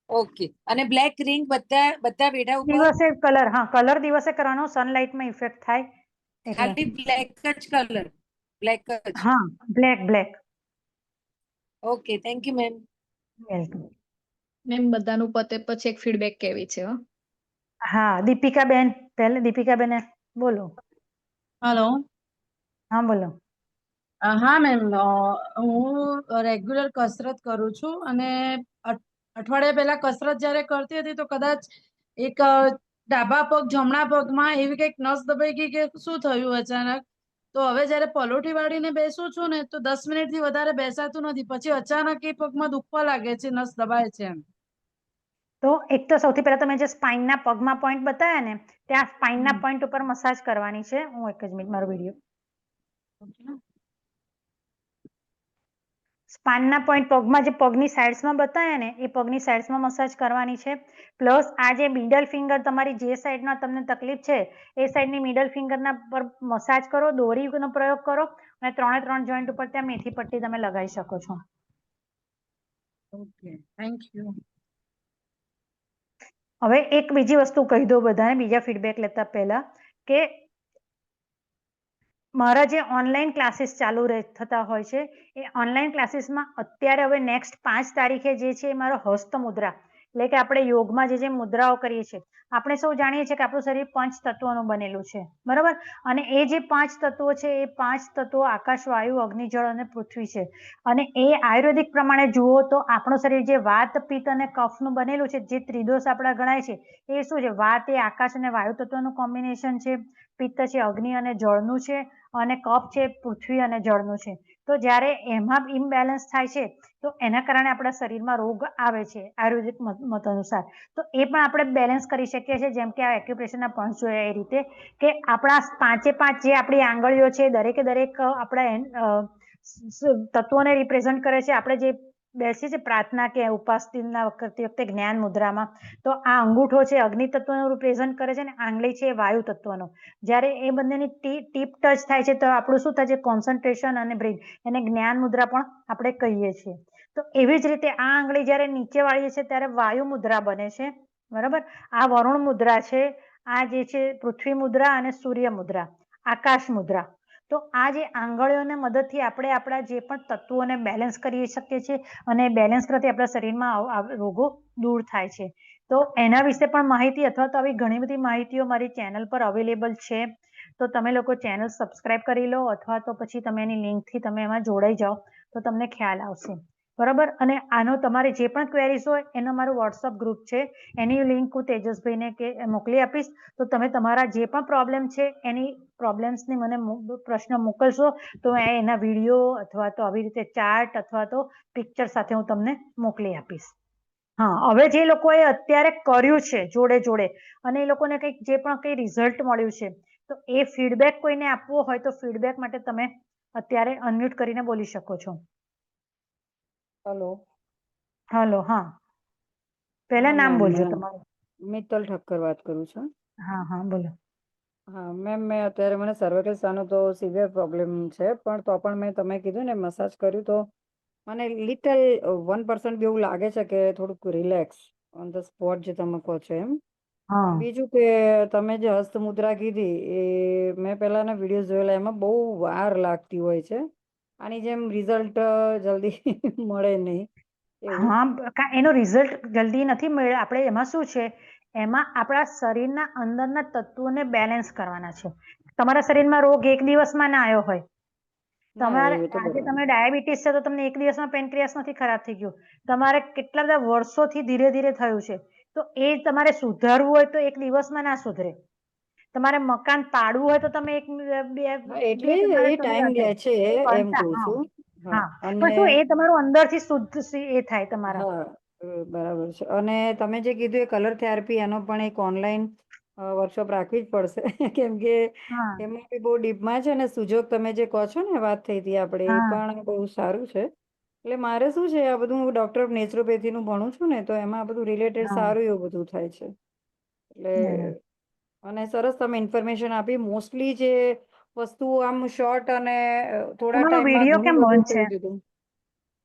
ઓકે. અને બ્લેક રિંગ બધા વેઢા ઉપર? દિવસે કલર, હા કલર દિવસે કરવાનો, સનલાઇટમાં ઇફેક્ટ થાય એટલે. ખાલી બ્લેક જ કલર? બ્લેક જ? હા, black black. Okay, thank you ma'am. Welcome. Ma'am બધાનું પતે પછી એક ફીડબેક કેવી છે હો. હા, દીપિકાબેન, પહેલે દીપિકાબેન બોલો. હલો. હા બોલો. હા મેમ, હું રેગ્યુલર કસરત કરું છું અને અઠવાડિયા પહેલા કસરત જ્યારે કરતી હતી તો કદાચ એક ડાબા પગ જમણા પગમાં એવી કંઈક નસ દબાઈ ગઈ કે શું થયું અચાનક. તો હવે જ્યારે પલોઠી વાળીને બેસું છું ને તો 10 મિનિટથી વધારે બેસાતું નથી. પછી અચાનક એ પગમાં દુખવા લાગે છે, નસ દબાય છે એમ. તો એક તો સૌથી પહેલા તમે જે સ્પાઇનના પગમાં પોઈન્ટ બતાવ્યા ને ત્યાં સ્પાઇનના પોઈન્ટ ઉપર મસાજ કરવાની છે. હું એક જ મિનિટ મારો વિડીયો. સ્પાઇનના પોઈન્ટ પગમાં જે પગની સાઇડ્સમાં બતાવ્યા ને એ પગની સાઇડ્સમાં મસાજ કરવાની છે. પ્લસ આ જે મિડલ ફિંગર તમારી જે સાઈડમાં તમને તકલીફ છે એ સાઈડની મિડલ ફિંગરના પર મસાજ કરો, દોરીનો પ્રયોગ કરો અને 3 જોઈન્ટ ઉપર ત્યાં મેથી પટ્ટી તમે લગાવી શકો છો. Okay, thank you. હવે એક બીજી વસ્તુ કહી દઉં બધાને બીજા ફીડબેક લેતા પહેલા કે મારા જે ઓનલાઈન ક્લાસીસ ચાલુ થતા હોય છે એ ઓનલાઈન ક્લાસીસમાં અત્યારે હવે નેક્સ્ટ 5 તારીખે જે છે એ મારો હસ્ત મુદ્રા એટલે કે આપણે યોગમાં જે મુદ્રાઓ કરીએ છીએ, આપણે સૌ જાણીએ છીએ કે આપણું શરીર 5 તત્વોનું બનેલું છે, બરાબર. અને એ જે 5 તત્વો છે એ 5 તત્વો આકાશ, વાયુ, અગ્નિ, જળ અને પૃથ્વી છે. અને એ આયુર્વેદિક પ્રમાણે જુઓ તો આપણું શરીર જે વાત, પિત્ત અને કફનું બનેલું છે, જે ત્રિદોષ આપણા ગણાય છે, એ શું છે? વાત એ આકાશ અને વાયુ તત્વનું કોમ્બિનેશન છે, પિત્ત છે અગ્નિ અને જળનું છે, અને કફ છે પૃથ્વી અને જળનું છે. તો જ્યારે એમાં ઇમ્બેલેન્સ થાય છે તો એના કારણે આપણા શરીરમાં રોગ આવે છે આયુર્વેદિક મત અનુસાર. તો એ પણ આપણે બેલેન્સ કરી શકીએ છીએ, જેમ કે આ એક્યુપ્રેશરના પોઈન્ટ જોયા એ રીતે કે આપણા 5 જે આપણી આંગળીઓ છે દરેકે દરેક આપણા તત્વોને રિપ્રેઝન્ટ કરે છે. આપણે જે બેસીએ છીએ પ્રાર્થના કે ઉપાસના વખતે જ્ઞાન મુદ્રામાં તો આ અંગૂઠો છે અગ્નિ તત્વનું રિપ્રેઝન્ટ કરે છે અને આંગળી છે વાયુ તત્વનો. જ્યારે એ બંનેની ટીપ ટચ થાય છે તો આપણું શું થાય છે? કોન્સન્ટ્રેશન અને બ્રેઇન, એને જ્ઞાન મુદ્રા પણ આપણે કહીએ છીએ. તો એવી જ રીતે આ આંગળી જ્યારે નીચે વાળીએ છીએ ત્યારે વાયુ મુદ્રા બને છે, બરાબર. આ વરુણ મુદ્રા છે, આ જે છે પૃથ્વી મુદ્રા અને સૂર્ય મુદ્રા, આકાશ મુદ્રા. તો આ જે આંગળીઓને મદદથી આપણે આપણા જે પણ તત્વોને બેલેન્સ કરી શકીએ છીએ અને બેલેન્સ કરવાથી આપણા શરીરમાં રોગો દૂર થાય છે. તો એના વિશે પણ માહિતી અથવા તો આવી ઘણી બધી માહિતીઓ મારી ચેનલ પર અવેલેબલ છે. તો તમે લોકો ચેનલ સબસ્ક્રાઇબ કરી લો અથવા તો પછી તમે એની લિંકથી તમે એમાં જોડાઈ જાઓ તો તમને ખ્યાલ આવશે, બરાબર. અને આનો તમારે જે પણ ક્વેરીઝ હોય એનો મારું વોટ્સઅપ ગ્રુપ છે, એની લિંક હું તેજસભાઈને મોકલી આપીશ. તો તમે તમારા જે પણ પ્રોબ્લેમ છે એની પ્રોબ્લેમ્સની મને પ્રશ્ન મોકલશો તો એના વિડીયો અથવા તો આવી રીતે ચાર્ટ અથવા તો પિક્ચર સાથે હું તમને મોકલી આપીશ. હા, હવે જે લોકોએ અત્યારે કર્યું છે જોડે જોડે અને એ લોકોને કંઈક જે પણ કંઈ રિઝલ્ટ મળ્યું છે તો એ ફીડબેક કોઈને આપવો હોય તો ફીડબેક માટે તમે અત્યારે અનમ્યુટ કરીને બોલી શકો છો. હલો. હલો. હા, પહેલા હા નામ મેમ, બોલજો તમારું. મિત્તલ ઠક્કર વાત કરું છું. હા હા બોલો. હા મેમ, મેં અત્યારે મને સર્વાઇકલ તો સિવિયર પ્રોબ્લેમ છે, પણ તો પણ મેં તમે કીધું ને મસાજ કર્યું તો મને લિટલ 1% એવું લાગે છે કે થોડુંક રિલેક્સ ઓન ધ સ્પોટ જે તમે કહો છો એમ. હા બીજું કે તમે જે હસ્તમુદ્રા કીધી એ મેં પહેલાના વિડીયોઝ જોયેલા, એમાં બહુ વાર લાગતી હોય છે. આની જેમ રિઝલ્ટ જલ્દી મળે નહીં એવું. હા એનો રિઝલ્ટ જલ્દી નથી મળે. આપણે એમાં શું છે, એમાં આપણા શરીરના અંદરના તત્વોને બેલેન્સ કરવાના છે. તમારા શરીરમાં રોગ એક દિવસમાં ના આવ્યો હોય. ના તમારે એ તો આજે બરાબર. તમે ડાયાબિટીસ છે તો તમને એક દિવસમાં પેનક્રિયાસ નથી ખરાબ થઈ ગયું. તમારે કેટલા બધા વર્ષોથી ધીરે ધીરે થયું છે. તો એ તમારે સુધારવું હોય તો એક દિવસમાં ના સુધરે. તમારે મકાન પાડવું હોય તો તમે એક બે હા એટલે બે તમારે એ શરીર ટાઈમ હશે લે છે એમ બનતા. કહું હા છું. હા હા અને પણ શું એ તમારું અંદરથી શુદ્ધ એ થાય તમારા. હા બરાબર છે. અને તમે જે કીધું એ કલર થેરાપી, એનો પણ એક ઓનલાઈન વર્કશોપ રાખવી જ પડશે કેમ કે હા એમાં બી બહુ ડીપમાં છે. ને સુજોગ તમે જે કહો છો ને, વાત થઈ હતી આપણે, એ હા પણ બહુ સારું છે. એટલે મારે શું છે, આ બધું હું ડોક્ટર ઓફ નેચરોપેથીનું ભણું છું ને, તો એમાં આ બધું રિલેટેડ હા સારું એવું બધું થાય છે. એટલે બરાબર. અને સરસ તમે ઇન્ફોર્મેશન આપી. મોસ્ટલી જે વસ્તુ આમ શોર્ટ અને થોડા તમારો ટાઈમમાં વિડીયો ઘણું કેમ બધું બંધ છે? કહી દીધું.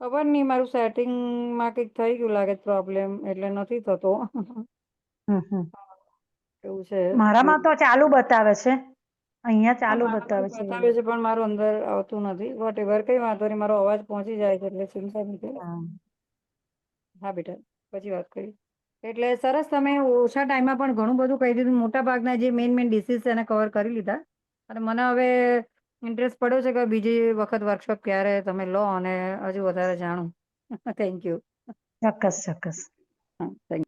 ખબર નહીં, મારું સેટિંગમાં કંઈક થઈ ગયું લાગે પ્રોબ્લેમ, એટલે નથી થતો. હમ. એવું છે. મારામાં તો ચાલુ બતાવે છે. અહીંયા હા ચાલુ મારામાં બતાવે બી છે. બતાવે છે, પણ મારું અંદર આવતું નથી. વોટ એવર, કઈ વાંધો નહીં, મારો અવાજ પહોંચી જાય છે એટલે ચિંતા નથી. હા હા બેટા, પછી વાત કરી. એટલે સરસ, તમે ઓછા ટાઈમમાં પણ ઘણું બધું કહી દીધું. મોટા ભાગના જે મેઇન ડિસીઝ છે એને કવર કરી લીધા. અને મને હવે ઇન્ટરેસ્ટ પડ્યો છે કે બીજી વખત વર્કશોપ ક્યારે તમે લો અને હજુ વધારે જાણું. Thank you. ચોક્કસ. હા થેન્ક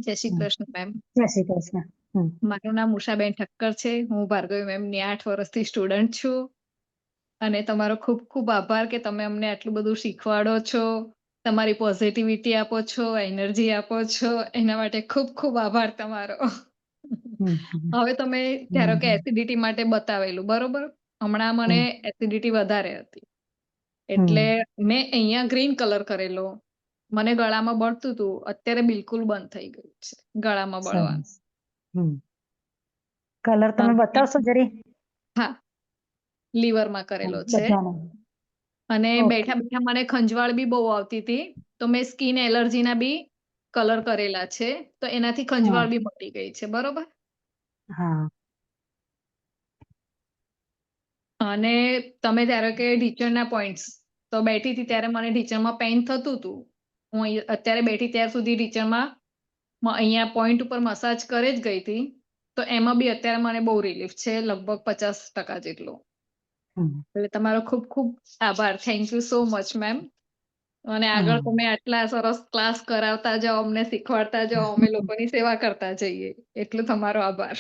જય શ્રી હમ. કૃષ્ણ મેમ. જય શ્રી કૃષ્ણ. મારું નામ ઉષાબેન ઠક્કર છે. હું ભાર્ગવી મેમની 8 વર્ષથી સ્ટુડન્ટ છું. અને તમારો ખૂબ ખૂબ આભાર કે તમે અમને આટલું બધું શીખવાડો છો. તમારી પોઝિટિવિટી આપો છો, એનર્જી આપો છો, એના માટે ખૂબ ખૂબ આભાર તમારો. હવે તમે ધારો કે એસિડિટી માટે બતાવેલું બરોબર. હમણાં મને એસિડિટી વધારે હતી, એટલે મેં અહીંયા ગ્રીન કલર કરેલો. મને ગળામાં બળતું હતું, અત્યારે બિલકુલ બંધ થઈ ગયું છે ગળામાં બળવાનું. સરસ. કલર તમે બતાવશો જરી? હા, લીવરમાં કરેલો છે. બધાનો. અને ઓકે. બેઠા બેઠા મને ખંજવાળ બી બહુ આવતી હતી, તો મેં સ્કિન એલર્જીના બી કલર કરેલા છે, તો એનાથી હા ખંજવાળ બી મટી ગઈ છે. બરોબર. હા અને તમે ધારો કે ઢીચણના પોઈન્ટ્સ, તો બેઠી હતી ત્યારે મને ઢીચણમાં પેઇન થતું હતું. હું અત્યારે બેઠી ત્યાર સુધી ઢીચણમાં અહીંયા પોઈન્ટ ઉપર મસાજ કરે જ ગઈ હતી, તો એમાં બી અત્યારે મને બહુ રિલીફ છે, લગભગ 50% જેટલું. એટલે તમારો ખૂબ ખૂબ આભાર. Thank you so much ma'am. અને આગળ તમે આટલા સરસ ક્લાસ કરાવતા જાઓ, અમને શીખવાડતા જાઓ, અમે લોકોની સેવા કરતા જઈએ. એટલો તમારો આભાર.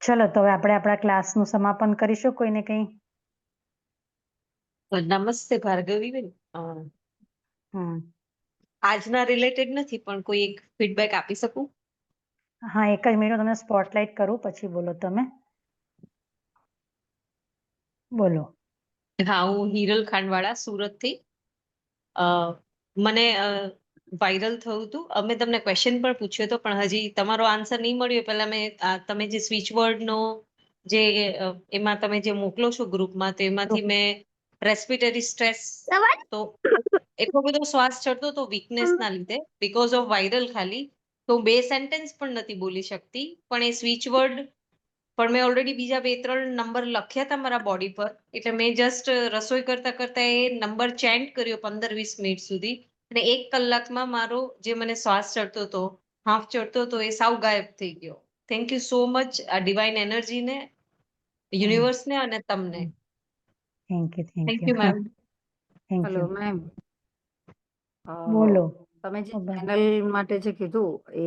ચલો તો હવે આપણે આપણા ક્લાસનું સમાપન કરીશું. કોઈને કંઈ? નમસ્તે ભાર્ગવીબેન. આજના રિલેટેડ નથી, પણ કોઈ એક ફીડબેક આપી શકું? હા, એક જ મિનિટ, તમને સ્પોટલાઇટ કરું પછી બોલો તમે. બોલો. હા, હું હિરલ ખાંડવાળા સુરતથી. અ, મને વાયરલ થયું હતું. અમે તમને ક્વેશ્ચન પણ પૂછ્યો હતો, પણ હજી તમારો આન્સર નહીં મળ્યો. પહેલા મેં તમે જે સ્વિચ વર્ડનો જે એમાં તમે જે મોકલો છો ગ્રુપમાં, તો એમાંથી મેં રેસ્પિરેટરી સ્ટ્રેસ, તો એટલો બધો શ્વાસ ચડતો તો વીકનેસના લીધે, બીકોઝ ઓફ વાયરલ ખાલી, તો 2 સેન્ટેન્સ પણ નથી બોલી શકતી. પણ એ સ્વિચ વર્ડ પણ મેં ઓલરેડી બીજા 2-3 નંબર લખ્યા હતા મારા બોડી પર. એટલે મેં જસ્ટ રસોઈ કરતા કરતા એ નંબર ચેન્ટ કર્યો 15-20 મિનિટ સુધી. અને 1 કલાકમાં મારો જે મને શ્વાસ ચડતો હતો, હાફ ચડતો હતો, એ સાવ ગાયબ થઈ ગયો. થેન્ક યુ સો મચ આ ડિવાઇન એનર્જીને, યુનિવર્સને અને તમને. Thank thank you. You ma'am. Thank hello you. Ma'am. બોલો. તમે જે ખબર. ચેનલ માટે જે કીધું એ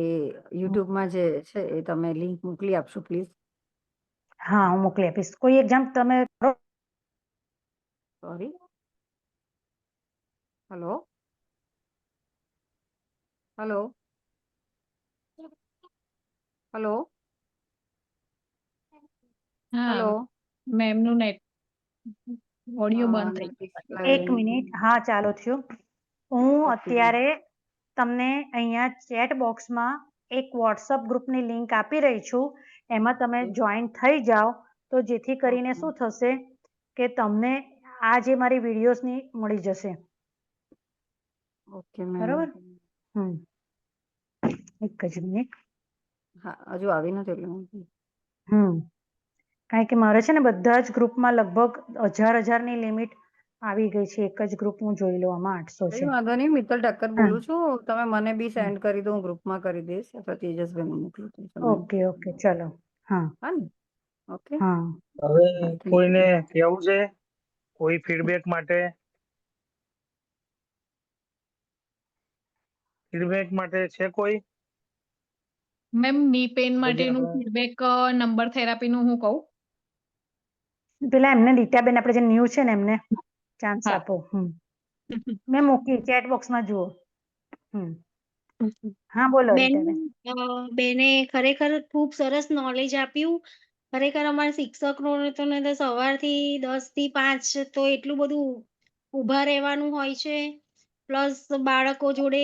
યુટ્યુબમાં જે છે એ તમે લિંક મોકલી આપશો પ્લીઝ? હા, હું મોકલી આપીશ. કોઈ એક્ઝામ તમે કરો? સોરી. હલો. હલો. હલો. હા, હલો. મેમનું નેટ ઓડિયો બંધ થઈ નથી ગયું. એક મિનિટ. હા, ચાલુ થયું. હું અત્યારે તમને અહીંયા ચેટ બોક્સમાં એક વોટ્સઅપ ગ્રુપની લિંક આપી રહી છું. એમાં તમે જોઈન થઈ જાઓ, તો જેથી કરીને શું થશે કે તમને આ જે મારી વિડીયોઝની મળી જશે. Okay ma'am. બરોબર એક જ મિનિટ. હા, હજુ આવી નથી એટલે હું કારણ કે મારે છે ને બધા જ ગ્રુપમાં લગભગ 1000 લિમિટ આવી ગઈ છે. એક જ ગ્રુપ હું જોઈ લઉં, આમાં 800 કઈ છે. વાંધો નહીં. મિત્તલ ઠક્કર હા બોલું છું. તમે મને બી સેન્ડ કરી દો, હું ગ્રુપમાં કરી દઈશ અથવા તેજસભાઈને મોકલું તો તમે. ઓકે ઓકે ચલો. હા હા ને? ઓકે. હા હવે thank you. કોઈને કેવું છે? કોઈ ફીડબેક માટે? ફીડબેક માટે છે કોઈ? મેમ ની પેન હજી માટેનું આપણે ફીડબેક નંબર થેરાપીનું હું કહું? પેલા એમને રીટાબેન આપણે જે ન્યૂ છે ને એમને ચાન્સ હા. આપો. મેં મૂકી ચેટ બોક્સમાં જુઓ. હા બોલો બેન રીટાબેન. બેને ખરેખર ખૂબ સરસ નોલેજ આપ્યું. ખરેખર અમારા શિક્ષકોને તો ને તો સવારથી 10 થી 5 તો એટલું બધું ઊભા રહેવાનું હોય છે. પ્લસ બાળકો જોડે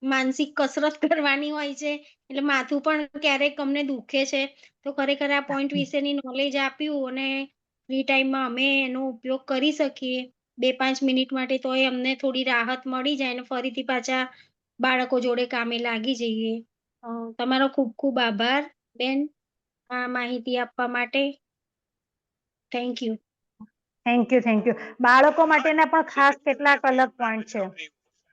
માનસિક કસરત કરવાની હોય છે. એટલે માથું પણ ક્યારેક અમને દુખે છે. તો ખરેખર આ પોઈન્ટ વિશેની નોલેજ આપ્યું અને ફ્રી ટાઈમમાં અમે એનો ઉપયોગ કરી શકીએ 2-5 મિનિટ માટે, તોય અમને થોડી રાહત મળી જાય અને ફરીથી પાછા બાળકો જોડે કામે લાગી જઈએ. તમારો ખૂબ ખૂબ આભાર બેન આ માહિતી આપવા માટે. Thank you. Thank you. બાળકો માટેના પણ ખાસ કેટલાક અલગ પોઈન્ટ છે.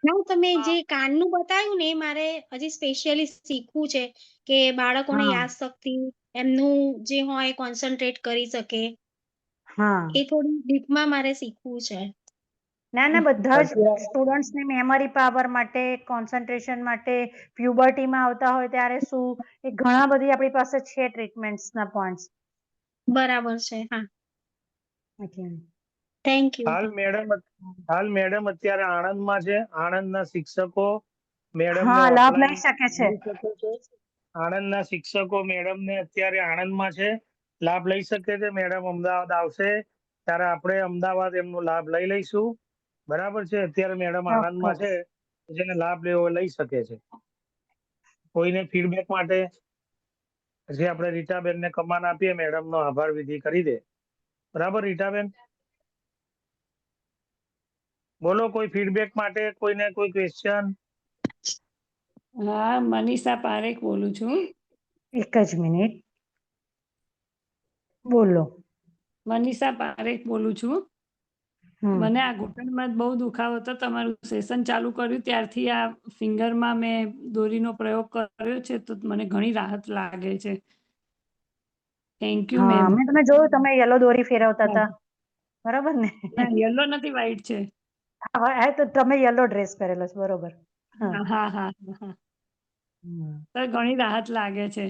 ના તમે જે કાનનું બતાવ્યું ને એ મારે હજી સ્પેશિયલી શીખવું છે કે બાળકોને હા યાદશક્તિ એમનું જે હોય કોન્સન્ટ્રેટ કરી શકે. હા એ થોડું ડીપમાં મારે શીખવું છે. ના બધા જ અત્યારે સ્ટુડન્ટ્સને મેમરી પાવર માટે, કોન્સન્ટ્રેશન માટે, પ્યુબર્ટીમાં આવતા હોય ત્યારે શું, એ ઘણા બધી આપણી પાસે છે ટ્રીટમેન્ટ્સના પોઈન્ટ્સ. બરાબર છે. હા, એટલે થેન્ક યુ. હાલ મેડમ અત્યારે આણંદમાં છે. આણંદના શિક્ષકો મેડમને હા લાભ ઓફલાઈન લઈ શકે છે. મળી શકે છે. આણંદના શિક્ષકો મેડમને અત્યારે આણંદમાં છે, લાભ લઈ શકે છે. મેડમ અમદાવાદ આવશે ત્યારે આપણે અમદાવાદ એમનો લાભ લઈ લઈશું. બરાબર છે. અત્યારે મેડમ આણંદમાં ચોક્કસ. છે, જેને લાભ લેવો હોય લઈ શકે છે. કોઈને ફીડબેક માટે જે આપણે રીટાબેનને કમાન આપીએ, મેડમનો આભાર વિધિ કરી દે. બરાબર રીટાબેન? બોલો કોઈ ફીડબેક માટે, કોઈને કોઈ ક્વેશ્ચન? હા, મનીષા પારેખ બોલું છું. એક જ મિનિટ બોલો. મનીષા પારેખ બોલું છું. મને આ ઘૂંટણમાં બહુ દુખાવો હતો. તમારું સેશન ચાલુ કર્યું ત્યારથી આ ફિંગરમાં મેં દોરીનો પ્રયોગ કર્યો છે, તો મને ઘણી રાહત લાગે છે. થેન્ક યુ હા મેમ. મેં તમે જોયું, તમે યલો દોરી ફેરવતા હતા, બરોબર ને? ના, યલો નથી, વ્હાઈટ છે. હા તો તમે યલો ડ્રેસ પહેરેલો છે, બરોબર. હા હા. તો ઘણી રાહત લાગે છે.